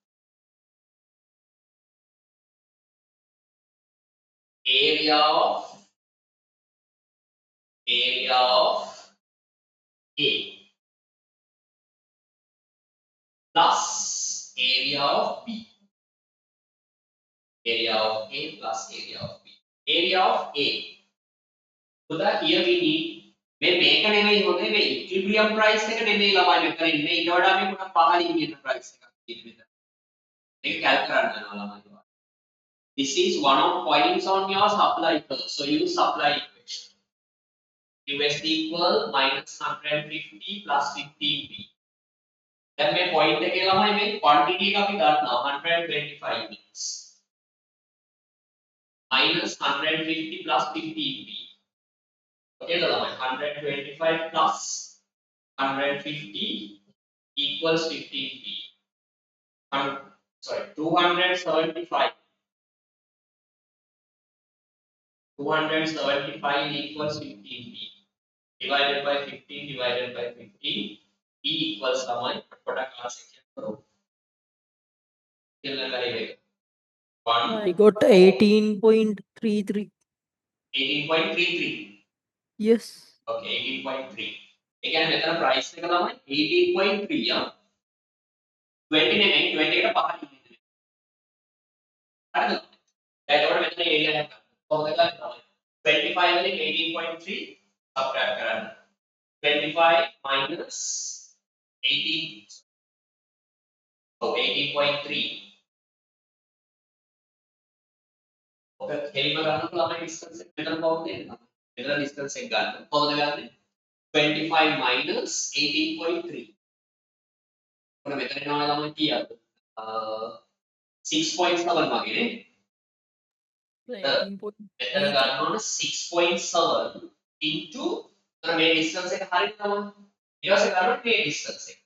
area of A plus area of B. Area of A plus area of B. Area of A. So that here we need මේක නෙමෙයි හොඳේ මේ equilibrium price එක නෙමෙයි ළමයි මෙතන ඉන්නේ ඊට වඩා මේ මොකක් පහලින් ඉන්න price එකක් තියෙන මෙතන. මේක calc කරන්න යනවා ළමයි. This is one of points on your supply curve. So use supply equation. US equal minus 150 plus 15p. දැන් මේ point එකේ ළමයි මේ quantity එක අපි ගන්නවා 125 minutes. Minus 150 plus 15p. Okay ළමයි 125 plus 150 equals 15p. Sorry 275. 275 equals 15p. Divided by 15 divided by 15. P equals ළමයි product R section करो. कितना करेगा? 1 I got 18.33. 18.33. Yes. Okay 18.3. ඒ කියන්නේ මෙතන price එක ළමයි 18.3 යා. 20 නෙමෙයි 20 එකට පහලින් ඉන්නේ. හරිද? එතකොට මෙතන area එක කොහොමද ගන්න ළමයි? 25 වලින් 18.3 subtract කරන්න. 25 minus 18. So 18.3. ඔක කෙලිම ගන්නකොට ළමයි distance එක මෙතන කොහොමද එන්නේ? මෙතන distance එක ගන්න. කොහොමද ගන්නෙ? 25 minus 18.3. ඔන්න මෙතන එනවා ළමයි කීයද? 6.7 වගේ නේ. මෙතන 18.33. ගන්න ඕන 6.7 into ඔන්න මේ distance එක හරියට තමයි. ඊට පස්සේ ගන්න මේ distance එක.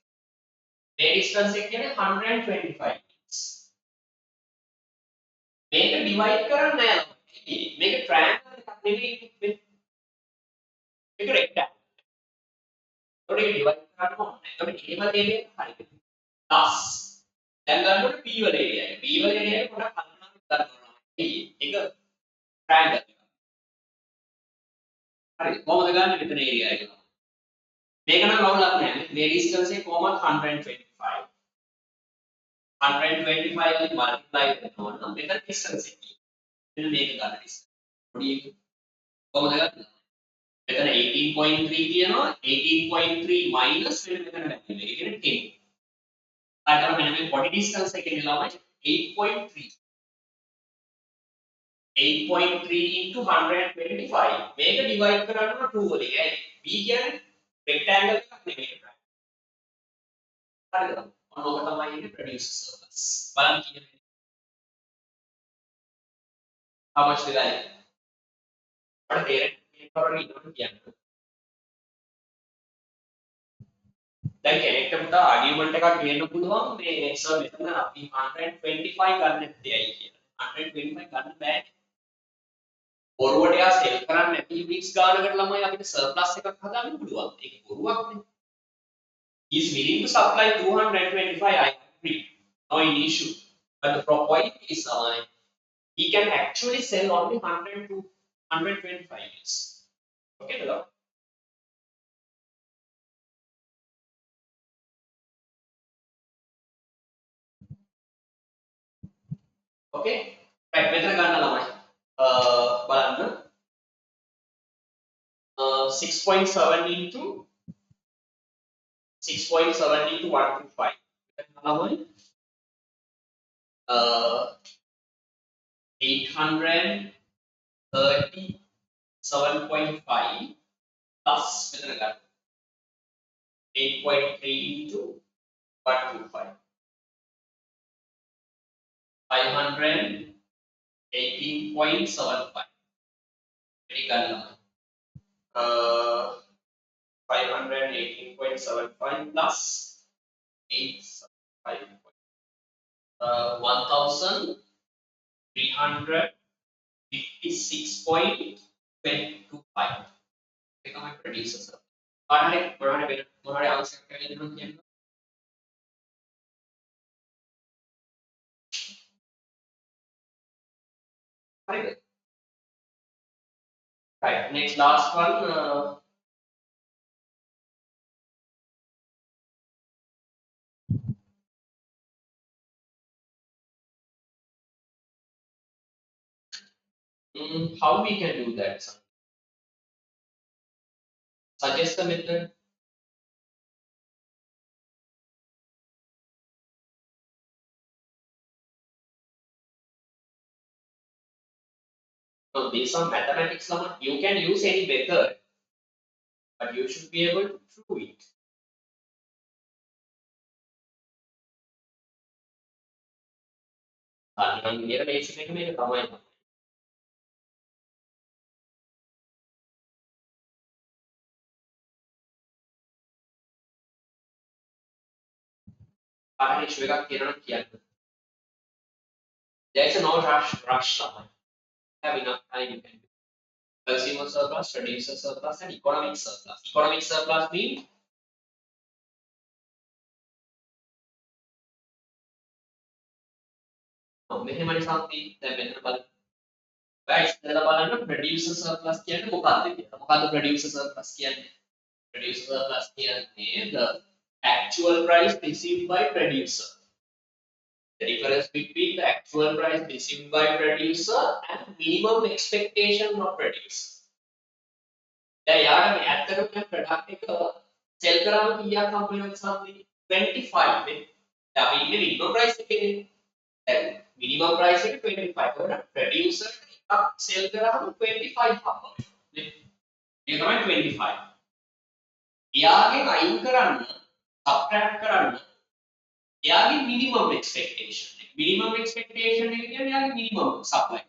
මේ distance එක කියන්නේ 125 meters. මේක divide කරන්නේ නැහැ ළමයි. මේක triangle එකක් නෙවෙයි. මේක rectangle. ඒකට divide කරන්න ඕනේ. ඒකට A වල area එක හරියට. plus දැන් ගන්නකොට P වල area එක. P වල area එක පොඩක් කල්පනා කරන්න ඕනේ. ඒක triangle එක. හරි. කොහොමද ගන්න මෙතන area එක? මේක නම් අවුලක් නෑ. මේ distance එක කොහොමද 125. 125 වලින් multiply කරනවා නම් මෙතන distance එක. මෙන්න මේක ගන්න distance. පොඩි එක. කොහොමද ගන්නේ? මෙතන 18.3 තියෙනවා. 18.3 minus වෙන මෙතන නැති. මේක කියන්නේ 10. අතන මෙන්න මේ body distance එකේ ළමයි 8.3. 8.3 into 125. මේක divide කරන්න 2 වලින්. ඇයි? B කියන්නේ rectangle එකක් නෙමෙයි. හරිද? ඔන්න ඔක තමයි ඉන්නේ producer surface. බලන්න කීයද? how much did I? අපිට තේරෙන්නේ කරන්නේ ඉන්නවද කියන්නේ. දැන් කෙනෙක්ට පුතා ආගියුමන්ට් එකක් ගේන්න පුළුවන් මේ සර් මෙතන අපි 125 ගන්න දෙයයි කියලා. 125 ගන්න බෑ. බොරුවට යා සෙල් කරන්නේ නැති යුනිට්ස් ගානකට ළමයි අපිට සර්ප්ලස් එකක් හදාගන්න පුළුවන්. ඒක බොරුවක් නේ. He is willing to supply 225, I agree. No issue. But the point is, he can actually sell only 100 to 125 units. Okay, hello? Okay? Right, මෙතන ගන්න ළමයි. බලන්න. 6.7 into 125. ළමයි. 837.5 plus මෙතන ගන්න 8.3 into 125 518.75 very gonna 518.75 plus 1356.25 become a producer sir. මොනවාරි අවශ්‍යක කියලා දෙනවා කියන්නේ. හරිද? Right, next last one. How we can do that, sir? Suggest a method. So based on mathematics, you can use any method, but you should be able to prove it. Yang dia basic එක මේක තමයි. පාඩේ issue එකක් තියෙනවා කියන්න. There is no rush ළමයි. Have enough time you can do. Consumer surplus, producer surplus, and economic surplus. Economic surplus means මෙහෙමයි සම්පී දැන් මෙතන බලන්න. guys ඉතල බලන්න producer surplus කියන්නේ මොකක්ද කියලා. මොකක්ද producer surplus කියන්නේ? Producer surplus කියන්නේ the actual price received by producer. The difference between the actual price received by producer and minimum expectation of producer. දැන් යාට මේ ඇත්තටම product එක sell කරාම කීයක් හම්බ වෙනවද සම්පී? 25 නේ. දැන් අපි ඉන්නේ minimum price එකේ. දැන් minimum price එක 25. ඒකට producer එකක් sell කරාම 25 හම්බ වෙනවා. නේ. ඒක තමයි 25. එයාගෙන් අයින් කරන්න subtract කරන්න එයාගේ minimum expectation එක. minimum expectation එක කියන්නේ එයාගේ minimum supply.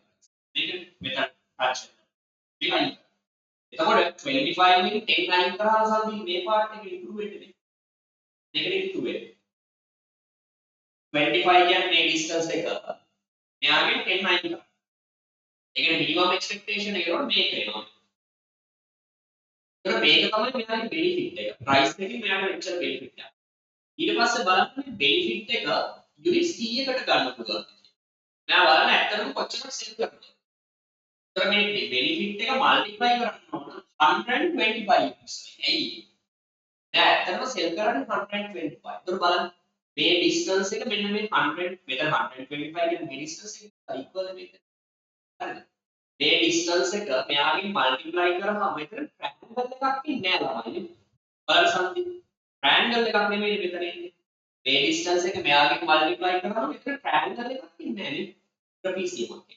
මේක මෙතන touch වෙනවා. එතකොට 25 මින් 10 අයින් කරාම සම්පී මේ part එක improve වෙන්නේ. දෙකෙන් improve වෙන්නේ. 25 කියන්නේ මේ distance එක. මෙයාගෙන් 10 අයින් කරා. ඒ කියන්නේ minimum expectation එක නෝන මේක වෙනවා. ඒතර මේක තමයි මෙයාගේ benefit එක. price එකකින් මෙයාට මෙච්චර benefit එක. ඊට පස්සේ බලන්න මේ benefit එක units කීයකට ගන්න පුළුවන්. මෙයා බලන්න ඇත්තටම කොච්චර sell කරනවද. ඒතර මේ benefit එක multiply කරන්න ඕන 125 units. ඇයි? දැන් ඇත්තටම sell කරන්නේ 125. ඒතර බලන්න මේ distance එක මෙන්න මේ 100 මෙතන 125 කියන්නේ මේ distance එක equal මේක. හරිද? මේ distance එක මෙයාගෙන් multiply කරාම මෙතන triangle එකක් ඉන්නේ නෑ ළමයි. බලන්න සම්පී. triangle එකක් නෙමෙයි මෙතන ඉන්නේ. මේ distance එක මෙයාගෙන් multiply කරාම මෙතන triangle එකක් ඉන්නේ නෑ නේ. trapezium එකක්.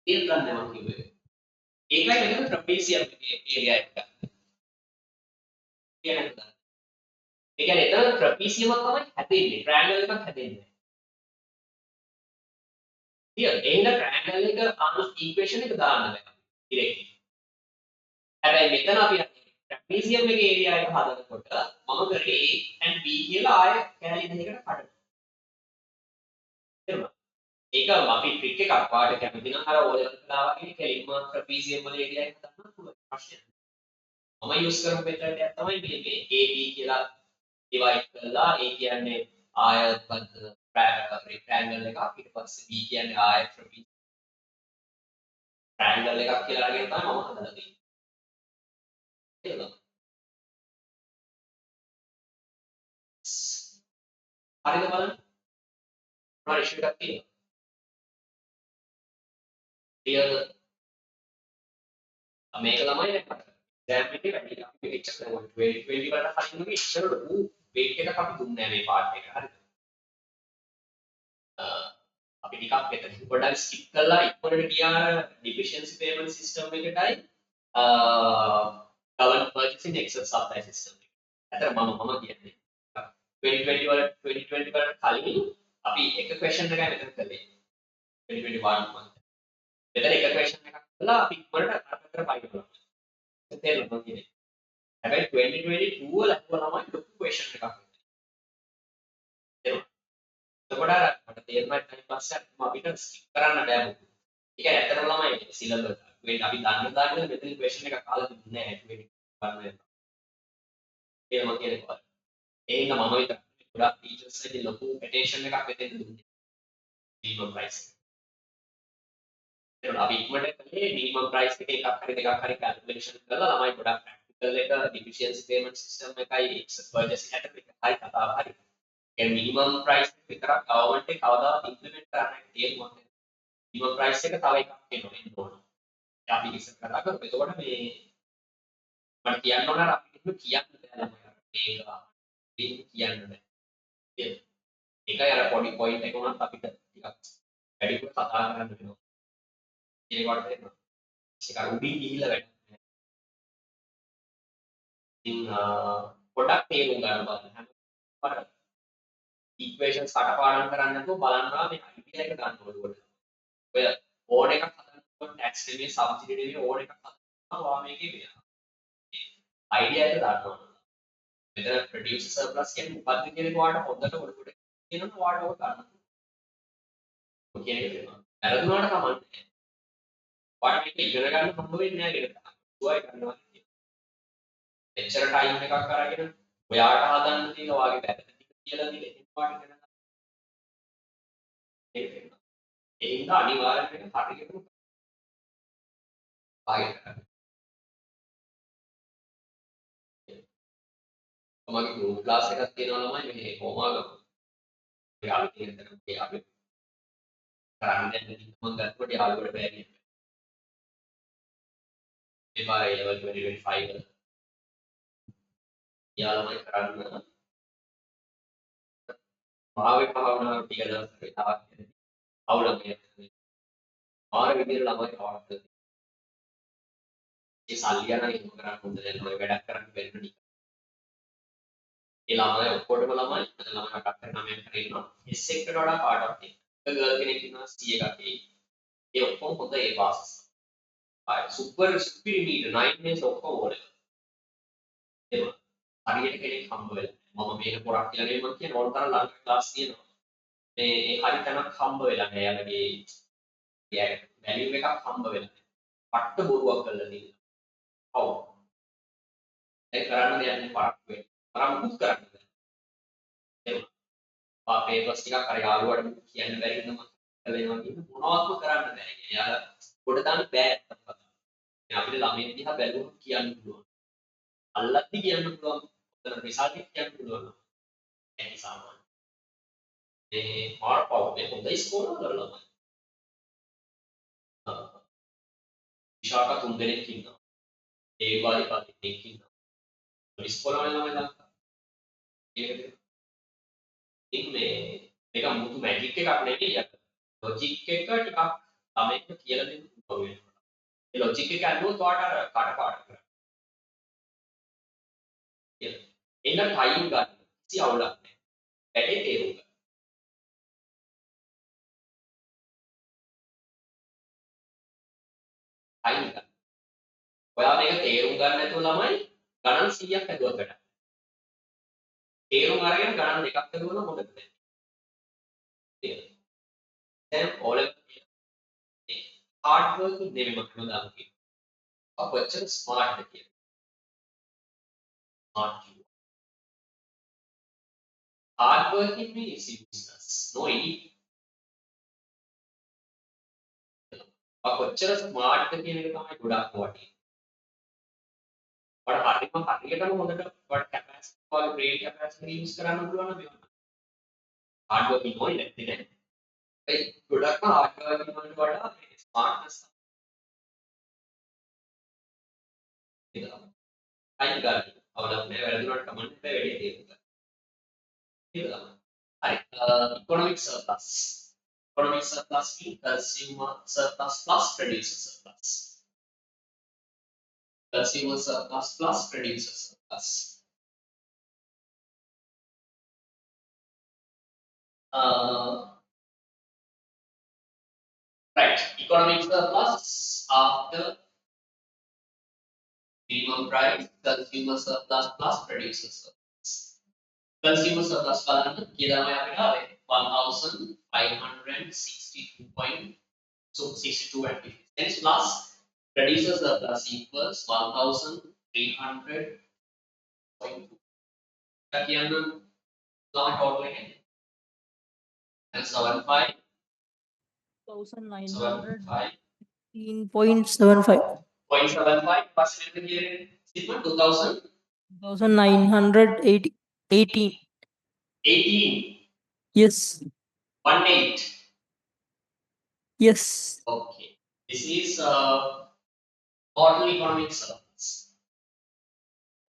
ඒක ගන්න මම කිව්වේ. ඒකයි මෙතන trapezium එකේ area එක. කියනද? ඒ කියන්නේ එතන trapezium එක තමයි හැදෙන්නේ. triangle එකක් හැදෙන්නේ. clear? එහෙනම් triangle එක equation එක දාන්න බෑ. direct. හැබැයි මෙතන අපි trapezium එකේ area එක හදනකොට මම කරේ A and B කියලා ආය කැලි දෙකකට කඩනවා. තේරුණා? ඒක අපි ට්‍රික් එකක් පාඩ කැමති නම් අර ඔය කලා වගේ කෙලින්ම trapezium වල area එක හදන්න පුළුවන්. ප්‍රශ්නයක්. මම use කරපු method එක තමයි මේ AB කියලා divide කරලා A කියන්නේ ආයතන rectangle එකක් ඊට පස්සේ B කියන්නේ ආයත triangle එකක් කියලා අරගෙන තමයි මම හදලා තියෙන්නේ. තේරුණාද? හරිද බලන්න? මොනවා issue එකක් තියෙනවද? clear? මේක තමයි exam එකේ වැඩි අපි picture කරනවා 2020 වලට කලින් වගේ ඉස්සර ලොකු weight එකක් අපි දුන්නේ නැහැ මේ part එක. හරිද? අපි ටිකක් මෙතන පොඩ්ඩක් skip කරලා ඉක්මනට ගියා deficiency payment system එකටයි govern purchasing excess supply system එක. අතර මම කියන්නේ 2020 වල 2020 වලට කලින් අපි එක question එකයි මෙතන කළේ 2021 month. මෙතන එක question එකක් කළා අපි ඉක්මනට අතකට පයින්නවා. තේරුණාද මම කියන්නේ? හැබැයි 2022 වල අහුවා තමයි ලොකු question එකක්. තේරුණාද? එතකොට අර මට තේරුණා ඊට පස්සේ අපිට ස්කිප් කරන්න බෑ මොකද. ඒ කියන්නේ ඇත්තටම ළමයි සිලබස් වෙන අපි දන්න මෙතන question එකක් අහලා තිබුණේ නැහැ 2021 ඒක මම කියන්නේ. ඒක මම විතර ගොඩක් ටීචර්ස් එකේ ලොකු attention එකක් මෙතෙන් දුන්නේ. minimum price. ඒක අපි ඉක්මනට කලේ minimum price එකේ එකක් හරි දෙකක් හරි calculation කරලා ළමයි ගොඩක් practical එක deficiency payment system එකයි excess purchasing එක හරි කතාව හරි. ඒ minimum price එක විතරක් government එක කවදාවත් implement කරන්න තියෙන්නේ නැහැ. minimum price එක තව එකක් එන්න ඕන. අපි ඉස්සර කතා කරමු. එතකොට මේ මම කියන්න ඕන අපිට කියන්න බෑ ඒක කියන්න බෑ. ඒකයි අර පොඩි පොයින්ට් එක උනත් අපිට ටිකක් වැඩිපුර කතා කරන්න වෙනවා. ඒකට ඒක උඩින් ගිහිල්ලා වැඩ. ඉතින් පොඩක් තේරුම් ගන්න බලන්න. හැමෝටම ඉක්වේෂන්ස් කටපාඩම් කරන්නේ නැතුව බලනවා මේ අයිඩියා එක ගන්න ඕනේ. ඔය ඕන එකක් හදනකොට ටැක්ස් නෙමෙයි සබ්සිඩි නෙමෙයි ඕන එකක් හදනවා ඔයා මේකේ වෙනවා. අයිඩියා එක ගන්න. මෙතන ප්‍රොඩියුසර් සර්ප්ලස් කියන්නේ මොකක්ද කියන එක ඔයාලට හොඳට ඔලුවට කියනොත් ඔයාලට ඔක ගන්න. ඔය කියන එක වෙනවා. වැරදුනාට කමන්නේ. ඔයාලට මේක ඉගෙන ගන්න හම්බ වෙන්නේ නැහැ නේද? ඔයයි ගන්නවා කියන්නේ. එච්චර ටයිම් එකක් අරගෙන ඔයාට හදන්න තියෙන ඔයාගේ වැරදි ටික කියලා දෙන්න ඔයාලට ඉගෙන ගන්න. ඒක වෙනවා. ඒ හින්දා අනිවාර්යයෙන් මේක හරියටම පාගය කරන්න. මගේ ගෲප් ක්ලාස් එකක් තියෙනවා ළමයි මේ කොමාගම. යාළුවෝ කියන දේ අපි කරන්නේ නැහැ මම ගත්තකොට යාළුවට බෑනේ. ඒ පාරේ level 2025 යාළුවයි කරන්න මාගේ භාවනාව ටික දවසක් විතරක් අවුලක් නැහැ. මාර විදියට ළමයි කවවත් ඒ සල්ලි යන එක කරන්න හොඳ නැහැ. ඔය වැඩක් කරන්න බැරි ටික. ඒ ළමයි ඔක්කොටම ළමයි අද ළමයි කතා කරන මම කරේනවා. S එකට වඩා පාඩම් තියෙනවා. එක ගර්ල් කෙනෙක් ඉන්නවා C එකක් ඒ ඔක්කොම හොඳ ඒ පාස්. ආයි සුපර් ස්පීඩ් 9 days ඔක්කොම ඕනේ. ඒක හරියට කෙනෙක් හම්බ වෙලා. මම මේක පොරක් කියලා නෙමෙයි මම කියන ඕන තරම් ළඟ ක්ලාස් තියෙනවා. මේ ඒ හරි තැනක් හම්බ වෙලා නෑ. යාළුවගේ වැලියු එකක් හම්බ වෙලා. පට්ට බොරුවක් කරලා තියෙනවා. ඔව්. ඒ කරන්න දෙයක් නෑ පරක් වෙයි. තරම් මුකුත් කරන්න බෑ. එහෙම. පේපර්ස් ටිකක් අර යාළුවාට කියන්න බැරි නම් වෙනවා කියන මොනවත්ම කරන්න බෑ. එයාලා පොඩ දාන්න බෑ. අපිට ළමයි දිහා බැලුවොත් කියන්න පුළුවන්. අල්ලද්දි කියන්න පුළුවන්. උතන රිසල්ට් එක කියන්න පුළුවන්. ඒ සාමාන්‍ය. ඒ මාර්පව් මේ හොඳ ස්කෝර් කරලා ළමයි. විශාක 3 දෙනෙක් ඉන්නවා. ඒ වගේ පදිනෙක් ඉන්නවා. ඉස්කෝල වල ළමයි දාන්න. ඒකද? ඉතින් මේක මුතු මැජික් එකක් නෙවෙයි යක්. ලොජික් එක ටිකක් ළමයින්ට කියලා දෙන්න පුළුවන් වෙනවා. ඒ ලොජික් එක අනුව ඔයාලට අර කඩපාඩම් කරන්න. එන්න ටයිම් ගන්න. කිසි අවුලක් නැහැ. වැඩේ තේරුම් ගන්න. ටයිම් ගන්න. ඔයා මේක තේරුම් ගන්න නැතුව ළමයි ගණන් 100ක් හදුවත් වැඩක්. තේරුම් අරගෙන ගණන් දෙකක් හදුවම හොඳට නැහැ. තේරුණා? දැන් ඕලෙවල් හાર્ඩ් වර්ක් නෙමෙයි මම හදාගන්න කියන්නේ. කොච්චර ස්මාර්ට්ද කියලා. ස්මාර්ට් කිව්වා. hard working means useless. No any. කොච්චර ස්මාර්ට්ද කියන එක තමයි ගොඩක් වටින්නේ. ඔයාලට හරියටම හොඳට ඔයාලට කැපැසිටි වල බ්‍රේන් කැපැසිටි යූස් කරන්න පුළුවන් නම් මේක. hard working ඕනේ නැත්තේ නෑ. ඒ ගොඩක්ම hard working වලට වඩා ස්මාර්ට්නස් එක තමයි. අයින් ගන්න. අවුලක් නෑ වැරදුනට කමන්න බෑ වැඩේ තේරුම් ගන්න. ඒක තමයි. හරි. economic surplus. Economic surplus means consumer surplus plus producer surplus. Consumer surplus plus producer surplus. Right. Economic surplus after minimum price, consumer surplus plus producer surplus. Consumer surplus බලන්න කියලා තමයි අපිට ආවේ 1562.62 cents plus producer surplus equals 1300.2. කියන්න තමයි total එක 75 1918.75 0.75 percent here statement 1980 18 18 yes 18. yes Okay, this is total economic surplus.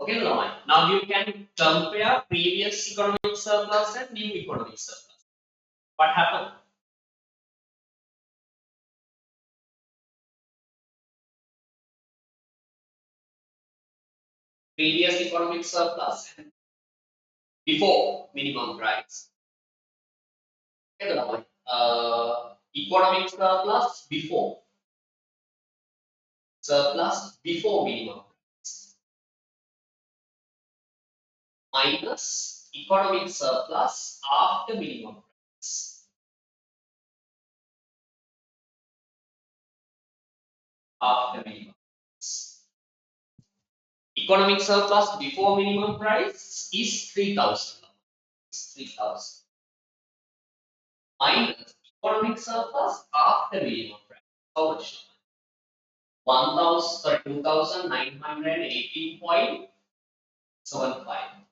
Okay, now you can compare previous economic surplus and new economic surplus. What happened? previous economic surplus and before minimum price. Economic surplus before minimum price minus economic surplus after minimum price. After minimum price. Economic surplus before minimum price is 3,000. 3,000 minus economic surplus after minimum price. How much? 2,918.75.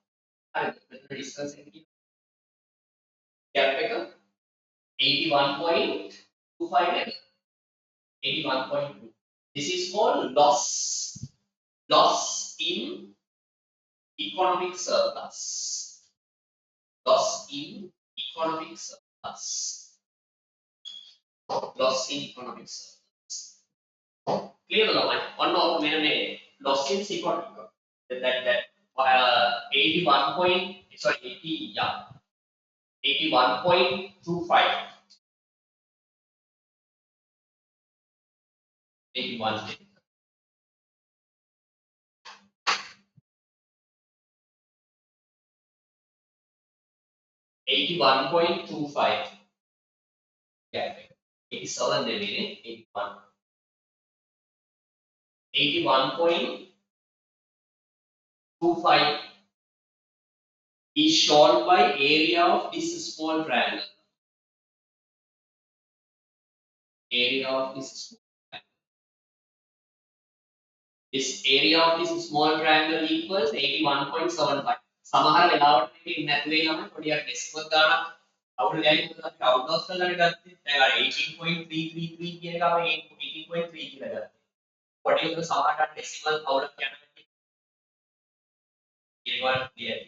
Kita discuss ini. Gap එක 81.25. 81.2. This is called loss. Loss in economic surplus. Loss in economic surplus. Loss in economic surplus. Clear lah, man? One of the loss in economic. That 81 point. Sorry, 80. Yeah, 81.25. 81. 81.25. Yeah, 87 නෙමෙයි 81. 81.25 is shown by area of this small triangle. Area of this small triangle. This area of this small triangle equals 81.75. සමහර වෙලාවට මේක ඉන්නේ නැති වෙයි නම් පොඩියක් decimal ගානක් අවුල් ගෑනි මොකද අපි අවුට් ඔෆ් කරලා ගත්තේ. දැන් අර 18.333 කියන එක අපි 18.3 කියලා ගත්තා. පොඩි උදේ සමහරට ඩෙසිමල් අවුලක් යනවා කියනවා කියයි.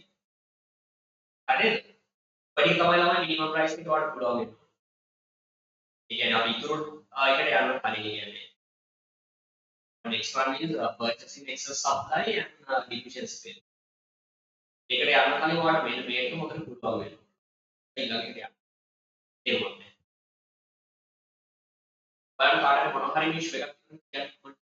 හරිද? පොඩි තමයි ළමයි මිනිමම් ප්‍රයිස් එක වඩා පුළුවන් වෙනවා. ඒ කියන්නේ අපි ඉතුරු එකට යන්න කලින් කියන්නේ. Next one is purchasing excess supply and deficiency bill. ඒකට යන්න කලින් ඔයාලට මේක මොකද පුළුවන් වෙනවා. ඊළඟට යන්න. තේරුණාද? බලන්න කාටද මොන හරි ඉෂුව එකක් තියෙනවා.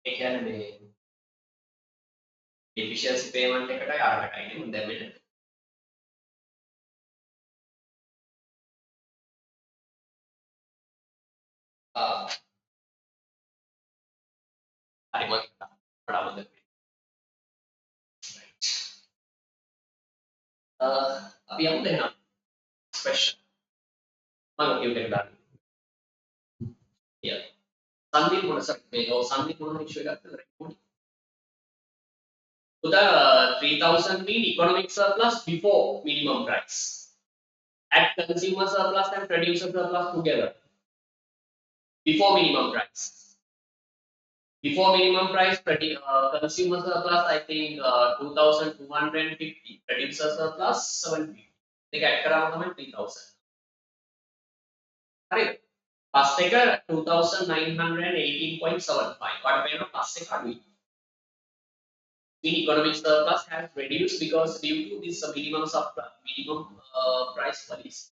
ඒ කියන්නේ මේ deficiency payment එකටයි අරකටයි නේ මුන් දැන් මෙන්න. හරි මම පඩාවද. අපි යමු දැන් expression. මම කියුට එක දාන්න. Yeah. Sunday කොටසක් මේක Sunday කොටන ඉෂුව එකක් කරලා So the 3,000 mean economic surplus before minimum price. Add consumer surplus and producer surplus together. Before minimum price. Before minimum price, consumer surplus I think 2,250. Producer surplus 750. They add කරාම තමයි 3,000. හරිද? Plus එක 2,918.75. වට වෙනවා plus එක අඩුයි. Mean economic surplus has reduced because due to this minimum price policy.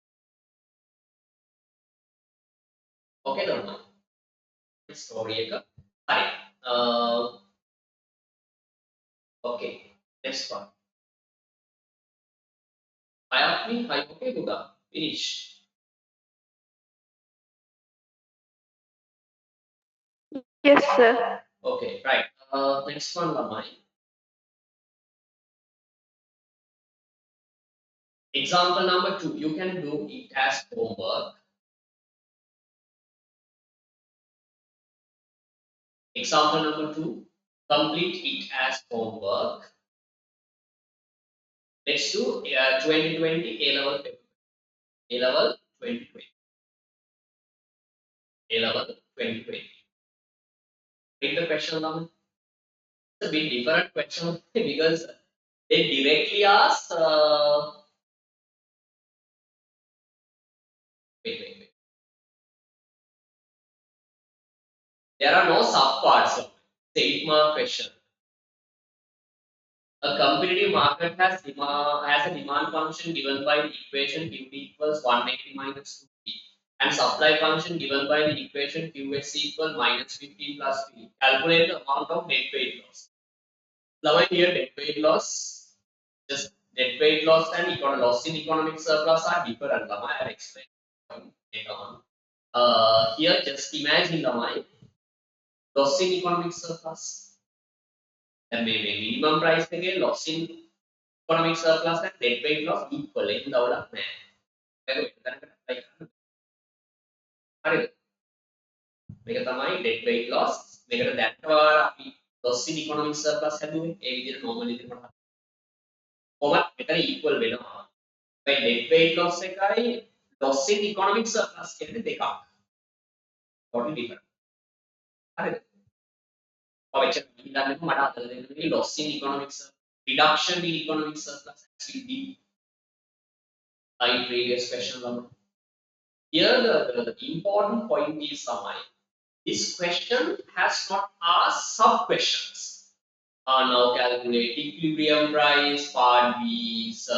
Okay, don't know. Story එක. හරි. Okay. Next one. Ayatni, okay, Buddha. Finish. Yes, sir. Okay, right. Next one, Lamai. Example number 2. You can do it as homework. Example number 2. Complete it as homework. Let's do 2020 A-level paper. A-level 2020. A-level 2020. Read the question, Lamai. a bit different question because they directly ask. Wait. There are no subparts of it. 8-mark question. A competitive market has a demand function given by the equation Q equals 180 minus 2P and supply function given by the equation QS equal minus 15 plus P. Calculate the amount of net weight loss. Now here net weight loss, just net weight loss and loss in economic surplus are different. I have explained later on. Here just imagine loss in economic surplus. And maybe minimum price again loss in economic surplus and net weight loss equal in development. හරිද? මේක තමයි net weight loss. මේකට දැක්කවා අපි loss in economic surplus හැදුවේ. ඒ විදිහට normal විදිහට කොහොමද මෙතන equal වෙනවා. මේ net weight loss එකයි loss in economic surplus කියන්නේ දෙකක්. totally different. හරිද? ඔය එච්චර හිතන්නකො මට අතල දෙන්නේ loss in economic surplus, reduction in economic surplus actually the previous question level. Here the important point is this question has not asked sub questions. Now calculate equilibrium price, part B is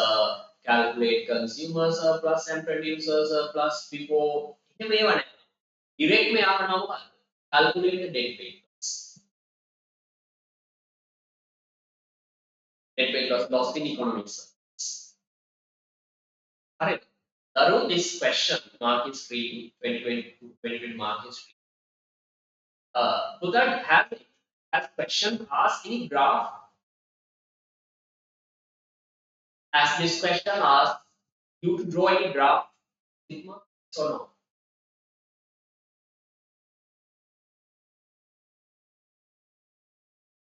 calculate consumer surplus and producer surplus before. Direct में आना होगा calculate the net weight loss. Net weight loss in economic surplus. Alright. Through this question, market screen 2020 market screen. Would that has question asked any graph? As this question asks you to draw any graph, sigma, yes or no?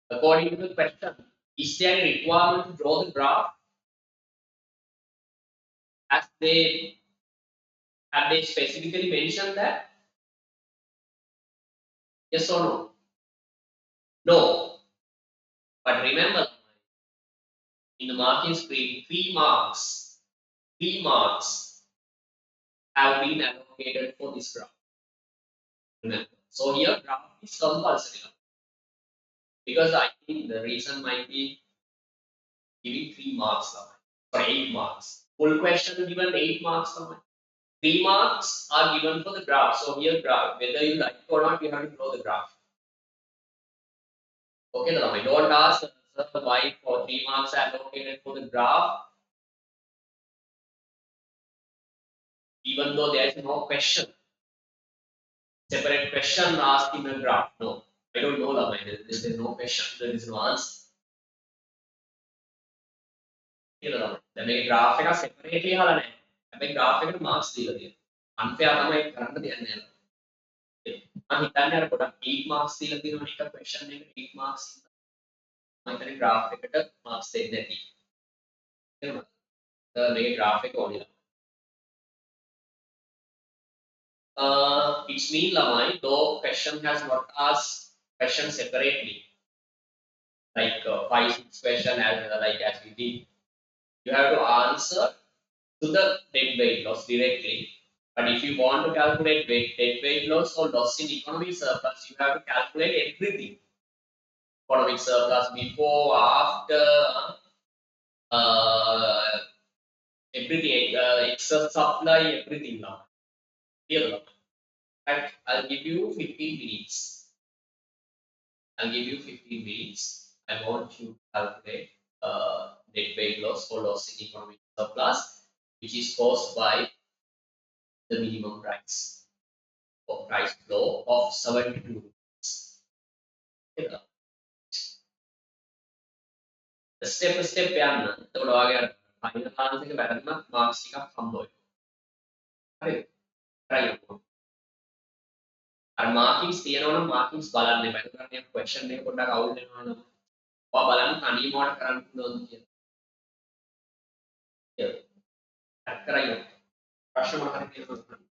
According to the question, is there any requirement to draw the graph? As have they specifically mentioned that? Yes or no? No. But remember, in the marking screen, 3 marks have been allocated for this graph. Remember. So here graph is compulsory. Because I think the reason might be giving 3 marks or 8 marks. Full question given 8 marks. 3 marks are given for the graph. So here graph, whether you like it or not, you have to draw the graph. Okay, I don't ask why for 3 marks allocated for the graph, even though there is no question. Separate question asked in the graph. No, I don't know the mind. There is no question. There is no answer. දැන් මේ graph එක separately අහලා නැහැ. හැබැයි graph එකට marks දීලා තියෙනවා. unfair තමයි කරන්න දෙන්නේ නැහැ. මම හිතන්නේ අර පොඩක් 8 marks දීලා තියෙනවා එක question එකට 8 marks. මම හිතන්නේ graph එකට marks දෙන්නේ නැති. තේරුණාද? මේ graph එක ඕනේ. It's mean lamai though question has not asked question separately like 5-6 question as we did. You have to answer to the net weight loss directly. But if you want to calculate net weight loss or loss in economic surplus, you have to calculate everything. Economic surplus before, after, everything, excess supply, everything now. Here, right? I'll give you 15 minutes. I want you to calculate net weight loss or loss in economic surplus, which is caused by the minimum price or price flow of 72 rupees. Step by step යන්න. එතකොට ඔයාගේ අර final answer එක වැරදුනත් marks ටිකක් හම්බ වෙනවා. හරිද? try කරමු. අර markings තියෙනවා නම් markings බලන්න එපා. ඒකට මේ question එක පොඩ්ඩක් අවුල් වෙනවා නම් ඔයා බලන්න තනියම වට කරන්න පුළුවන්ද කියලා. ඒක. කරයි. ප්‍රශ්න මොකක්ද කියලා.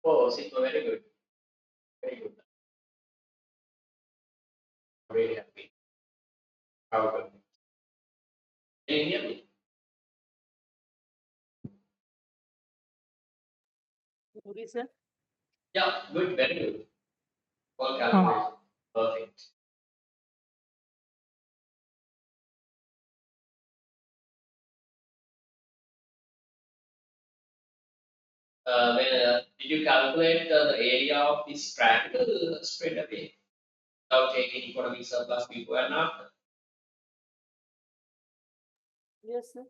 Oh, Sigma, very good. Very good. Really happy. Proud of you. Can you hear me? Okay, sir. Yeah, good, very good. All Ah, calculation. Perfect. Did you calculate the area of this triangle straight away without taking economic surplus before and after? yes, sir.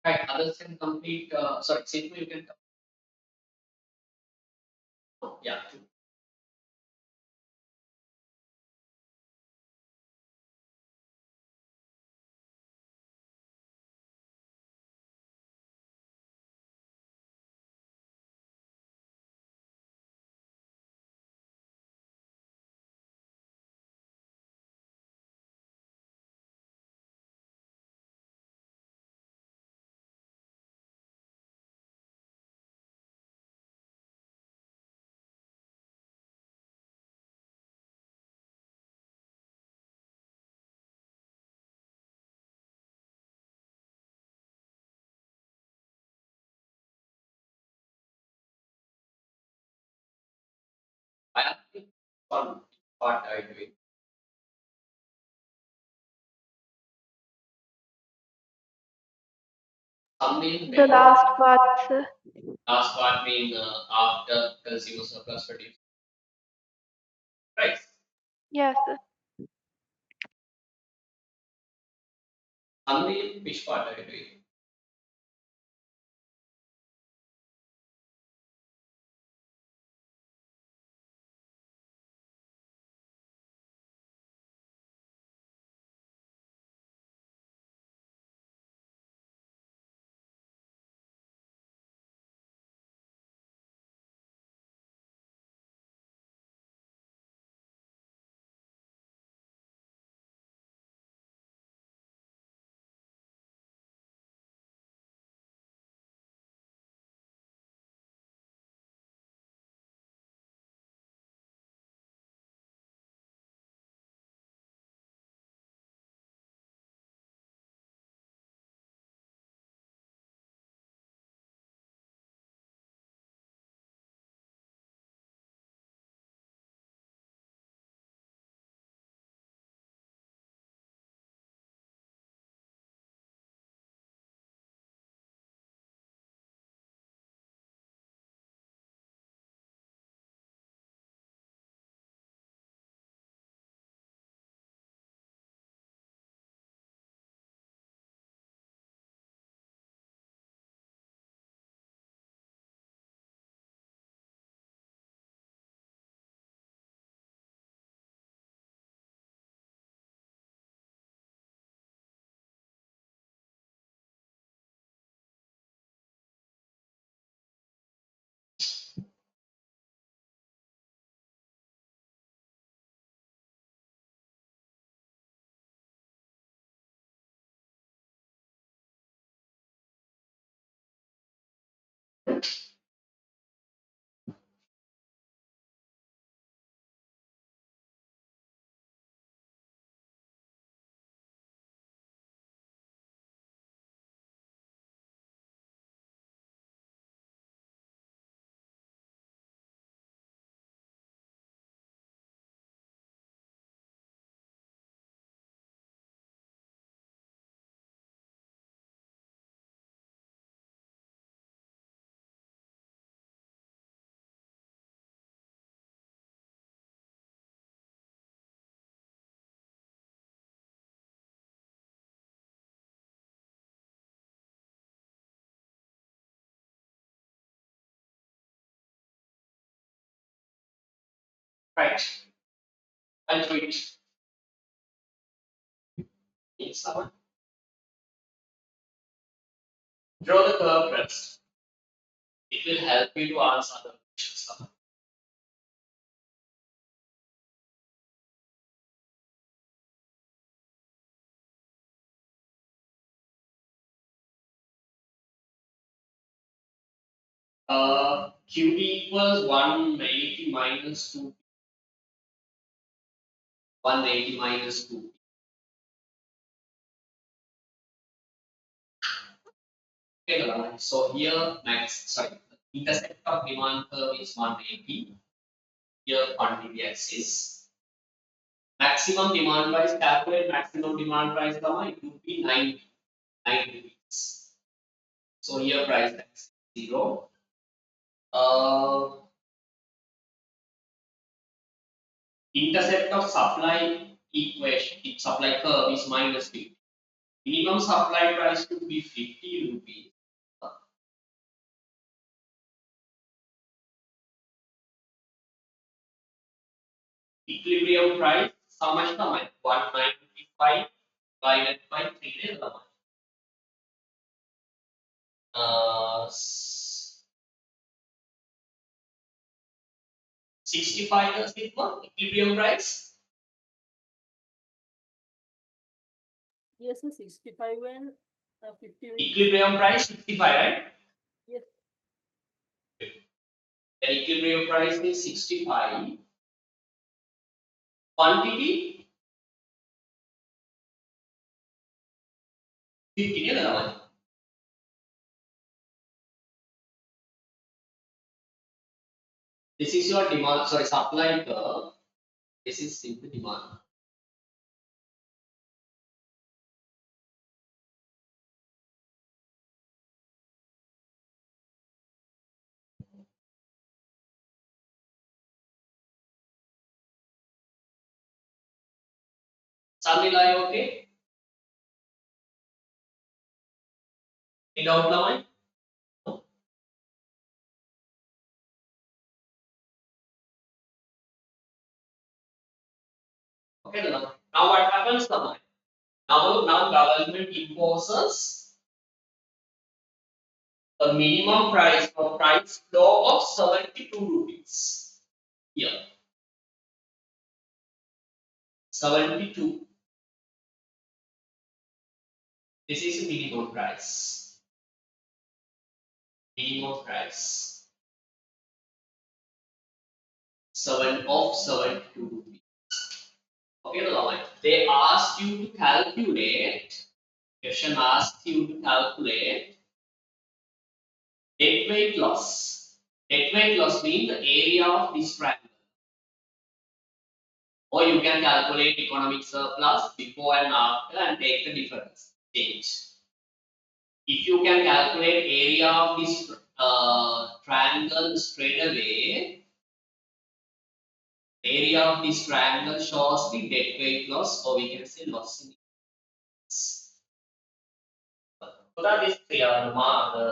Right, others can complete, sorry, Sigma, you can, yeah. I think one part I do. Something The last part, sir. last part mean after consumer surplus produced. Right. Yes, sir. Something which part are you doing? Right. I'll do it. It's someone. Draw the curve first. It will help you to answer the questions. QD equals 180 minus 2. 180 minus 2. Okay, so here the intercept of demand curve is 180. Here quantity axis. Maximum demand price, calculate maximum demand price, it would be 90 rupees. So here price x 0. Intercept of supply equation, supply curve is minus 50. Minimum supply price could be 50 rupees. Equilibrium price, how much the 195 divided by 3 65 is equilibrium price. Yes, sir, 65 and 50. Equilibrium price 65, right? Yes. The equilibrium price is 65. Quantity 50 है. This is your demand, sorry, supply curve. This is the demand. Something like okay? Any doubt now? No? Okay, now what happens now? Now government imposes a minimum price or price floor of 72 rupees. Here. 72. This is the minimum price. Minimum price. 72 rupees. Okay, they asked you to calculate. Question asked you to calculate dead weight loss. Dead weight loss means the area of this triangle. Or you can calculate economic surplus before and after and take the difference. Change. If you can calculate area of this triangle straight away, area of this triangle shows the dead weight loss, or we can say loss in units. So that is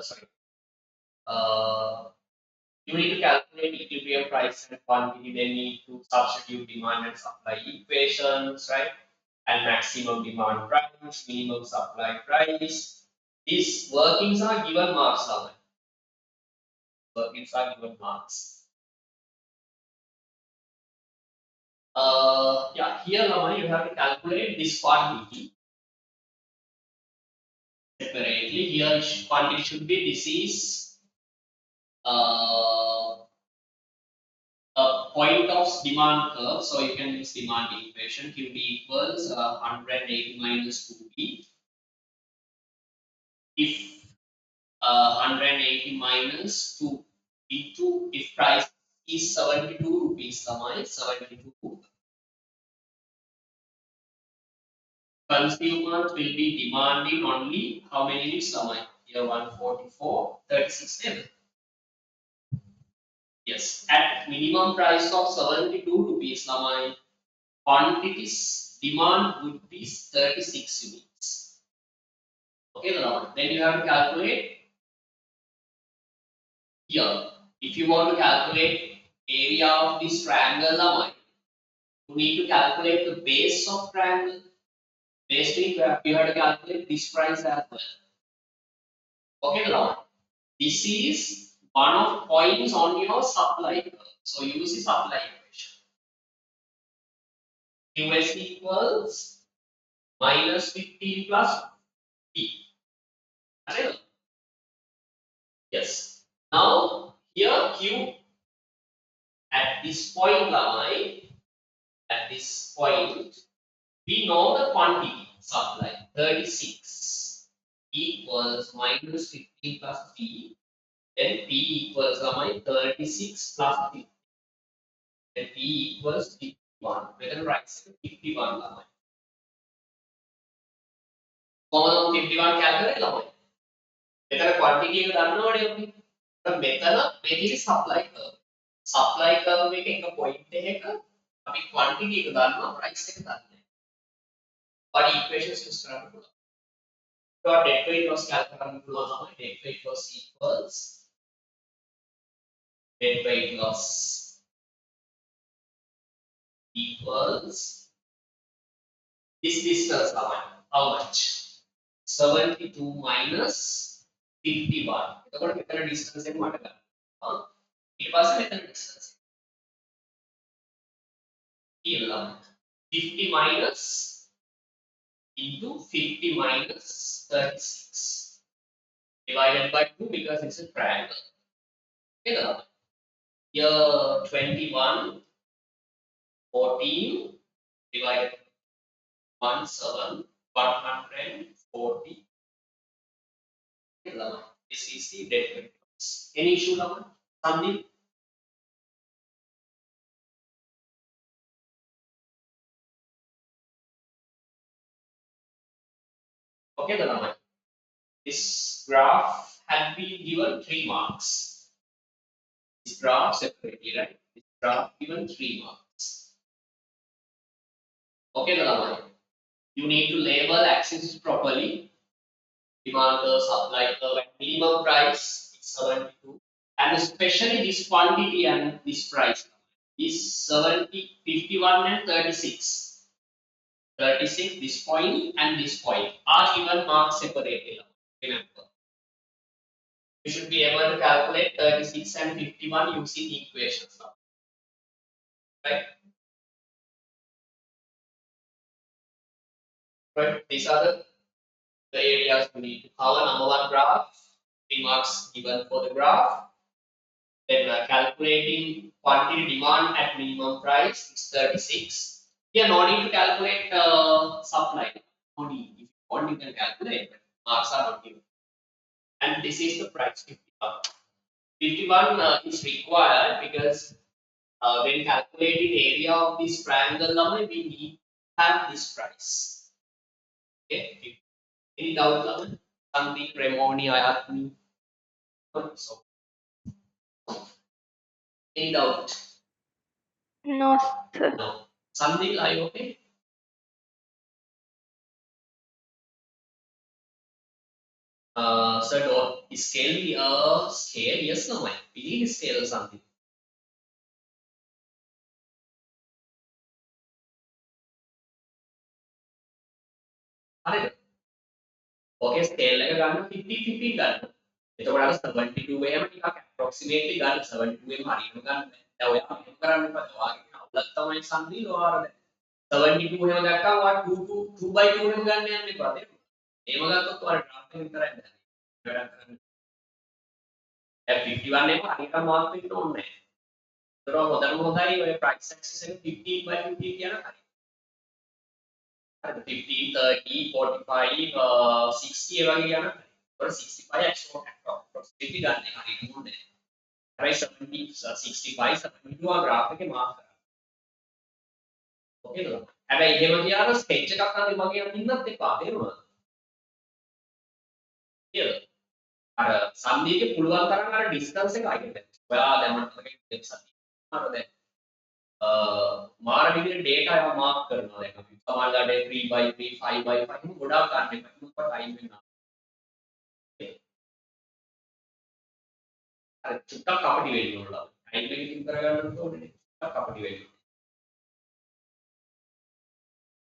sorry. You need to calculate equilibrium price and quantity. Then need to substitute demand and supply equations, right? And maximum demand price, minimum supply price. These workings are given marks now. Workings are given marks. Yeah, here now you have to calculate this quantity separately. Here quantity should be this is a point of demand curve. So you can use demand equation. QD equals 180 minus 2B. If 180 minus 2 into if price is 72 rupees, 72. Consumers will be demanding only how many units? Here 144, 36 level. Yes, at minimum price of 72 rupees, quantities demand would be 36 units. Okay, then you have to calculate here. If you want to calculate area of this triangle, You need to calculate the base of triangle. Basically, you have to calculate this price as well. Okay, now this is one of points on your supply curve. So use the supply equation. QS equals minus 15 plus P. Right? Yes. Now here Q at this point, at this point, we know the quantity supply 36 equals minus 15 plus P. Then P equals 36 plus 50. Then P equals 51. Whether right 51 common 51 calculate මෙතන quantity එක දන්නවනේ අපි. මෙතන මේකේ supply curve. Supply curve එකේ එක point එකක අපි quantity එක දන්නවා price එක දන්නේ නැහැ. බඩි equations use කරන්න පුළුවන්. So dead weight loss calculate කරන්න පුළුවන් තමයි dead weight loss equals dead weight loss equals this distance line. How much? 72 minus 51. එතකොට මෙතන distance එක මට ගන්න. ඊට පස්සේ මෙතන distance කියලා 50 minus into 50 minus 36 divided by 2 because it's a triangle. Okay, here 21 14 divided by 17 140. This is the dead weight. Any issue now? Something? Okay, this graph had been given 3 marks. This graph separately, right? This graph given 3 marks. Okay, you need to label axes properly. Demand curve, supply curve, and minimum price is 72. And especially this quantity and this price is 70, 51 and 36. 36, this point and this point are given marks separately. Remember. You should be able to calculate 36 and 51 using the equations now. Right? Right? These are the areas we need to cover. Number one graph, 3 marks given for the graph. Then calculating quantity demand at minimum price is 36. Here no need to calculate supply. No need. If you want, you can calculate. Marks are not given. And this is the price 51. 51 is required because when calculating area of this triangle, we need to have this price. Okay. Any doubt, something Remoni I asked me. So, any doubt? No, sir. No. Something are you okay? So don't scale scale, yes, no, we need scale or something. Alright. Okay, scale එක ගන්න 50 50 ගන්න. එතකොට අර 72 එහෙම ටිකක් approximately ගන්න 72 එහෙම හරියටම ගන්න බෑ. දැන් ඔයා මෙහෙම කරන්න එපා. ඔයාගේ අවුලක් තමයි සම්දී ඔයාලා 72 එහෙම දැක්කම ඔයා 2 by 2 එහෙම ගන්න යන්න එපා. එහෙම ගත්තොත් ඔයාලා graph එක විතරයි දැනෙන්නේ. වැඩක් කරන්න. දැන් 51 එහෙම හරියටම මාර්ක් වෙන්න ඕනේ නැහැ. ඒතර හොඳටම හොඳයි ඔය price axis එක 15 by 15 කියන හරිය. 15, 30, 45, 60 ඒ වගේ යන. or 65 approximately ගන්න එක හරියට ඕනේ. හැබැයි 70, 65, 72 ආ graph එකේ මාක් කරන්න. ඕකේද? හැබැයි එහෙම ගියාම sketch එකක් අරන් මගේ අතින්නත් එපා. තේරුණාද? නේද? අර සම්දීගේ පුළුවන් තරම් අර distance එක අයින් කරන්න. ඔයා දැන් මට මතකයි සතිය. දැන් මාර විදිහට data එක මාක් කරනවා. දැන් අපි සමහරවිට 3 by 3, 5 by 5 ගොඩාක් ගන්න එපා. මොකද ටයිම් වෙනවා. අර චුට්ටක් කපටි වෙන්න ඕන. ටයිම් එක ඉතින් කරගන්න ඕනේ. චුට්ටක් කපටි වෙන්න.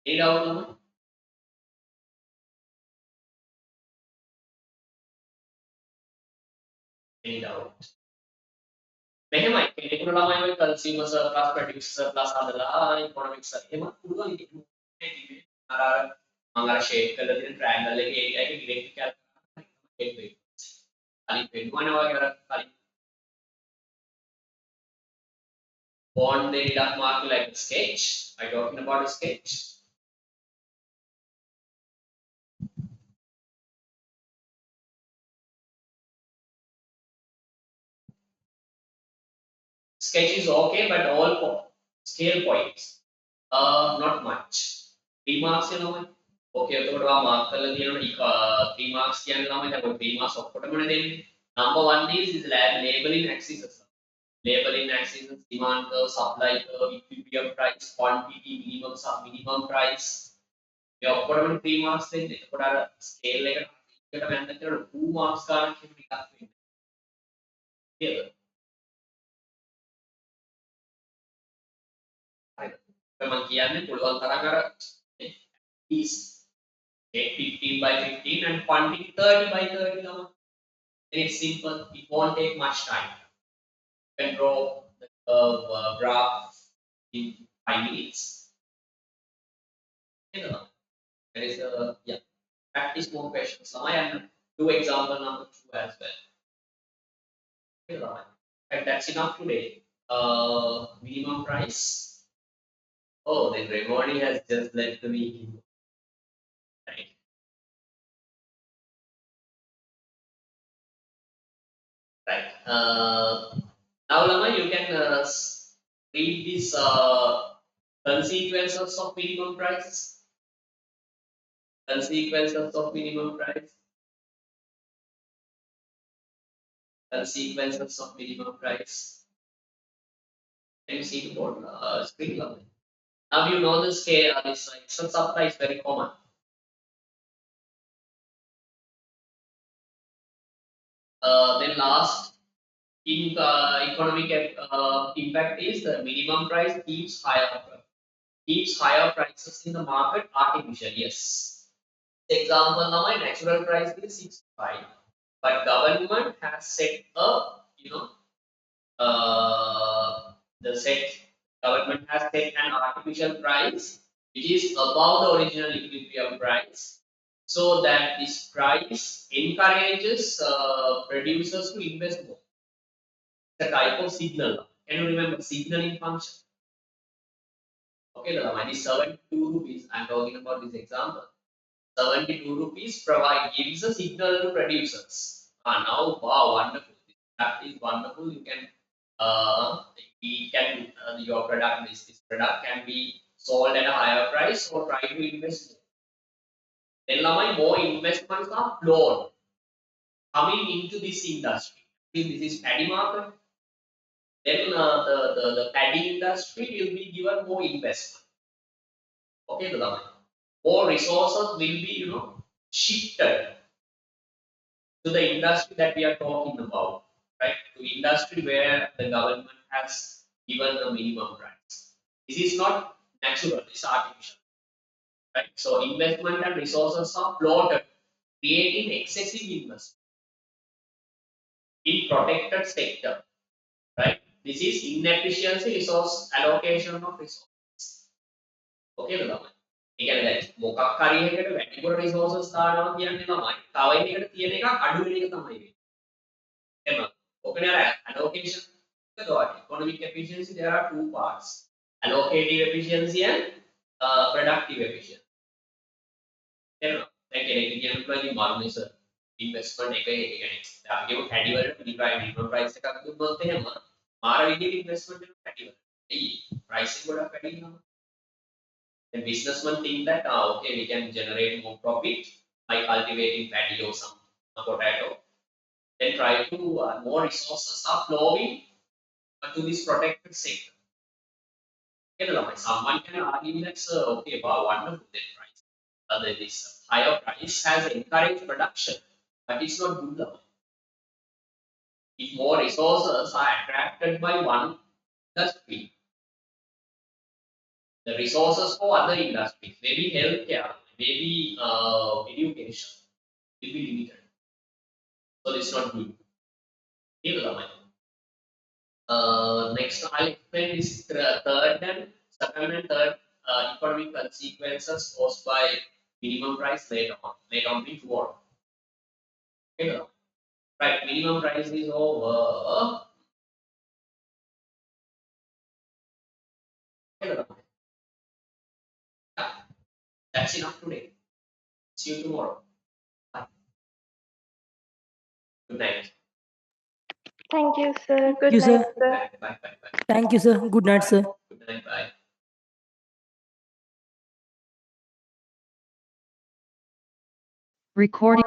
Any doubt ළමයි? Any doubt? මෙහෙමයි කෙනෙකුට ළමයි ඔය consumer surplus producer surplus හදලා economics එහෙම පුළුවන් ඉතින් අර මම අර ෂේප් කරලා තියෙන triangle එකේ area එකේ direct calculate කරන්න කලින් වෙනවා වගේ අර කලින් bond they deduct mark like a sketch. I talking about a sketch. Sketch is okay, but all scale points. Not much. 3 marks එනවනේ. Okay, එතකොට ඔයා mark කරලා තියෙනවා 3 marks කියන්නේ ළමයි දැන් ඔය 3 marks ඔක්කොටම දෙන්නේ. Number 1 is labeling axes. Labeling axes, demand curve, supply curve, equilibrium price, quantity, minimum price. මේ ඔක්කොටම 3 marks දෙන්නේ. එතකොට අර scale එකට වැන්න කියලා 2 marks ගන්න කියන එකක් වෙන්නේ. නේද? හරිද? මම කියන්නේ පුළුවන් තරම් අර is 15 by 15 and quantity 30 by 30 ළමයි. Very simple. It won't take much time. You can draw the graph in 5 minutes. You know, there is a practice more questions. And do example number 2 as well. You know, and that's enough today. Minimum price. Oh, then Remoni has just left the meeting. Right. Right. Now, Lama, you can read this consequences of minimum price. Consequences of minimum price. Consequences of minimum price. Can you see the board screen, Lama? Now you know the scale. This Excel supply is very common. Then last in economic impact is the minimum price keeps higher prices in the market artificially. Yes. Example now my natural price is 65, but government has set a the set government has set an artificial price which is above the original equilibrium price, so that this price encourages producers to invest more. The type of signal. Can you remember signaling function? Okay, the money 72 rupees. I'm talking about this example. 72 rupees gives a signal to producers. Now, wow, wonderful. That is wonderful. You can, your product, this product can be sold at a higher price or try to invest more. Then, more investments are flowed coming into this industry. This is paddy market. Then the paddy industry will be given more investment. Okay, more resources will be shifted to the industry that we are talking about, right? To industry where the government has given a minimum price. This is not natural; it's artificial, right? So investment and resources are floated, creating excessive investment in protected sector, right? This is inefficiency resource allocation of resources. Okay, ළමයි. ඒ කියන්නේ දැන් මොකක් හරි එකකට වැඩිපුර resources දානවා කියන්නේ ළමයි. තව එකකට තියෙන එකක් අඩු වෙන එක තමයි වෙන්නේ. එහෙම. ඔකනේ අර allocation එකකවත් economic efficiency there are two parts. Allocative efficiency and productive efficiency. එහෙම. දැන් කෙනෙක් කියනවා ඉතින් මාර්ගිස investment එක ඒ කියන්නේ අපි කියමු පැඩි වලට minimum price එකක් දුන්නොත් එහෙම මාර විදිහට investment එක පැඩි වලට. එයි price එක ගොඩක් පැඩි වෙනවා. The businessman think that okay, we can generate more profit by cultivating paddy or some potato. Then try to more resources are flowing to this protected sector. Okay, someone can argue that okay, wow, wonderful that price. This higher price has encouraged production, but it's not good enough. If more resources are attracted by one industry, The resources for other industries, maybe healthcare, maybe education, will be limited. So it's not good. Next, I'll explain this third and second and third economic consequences caused by minimum price later on before. Okay, right, minimum price is over. Okay, yeah, that's enough today. See you tomorrow. Bye. Good night. Thank you, sir. Good You, night, sir. sir. Bye. Thank you, sir. Good night, sir. Good night. Bye. Recording.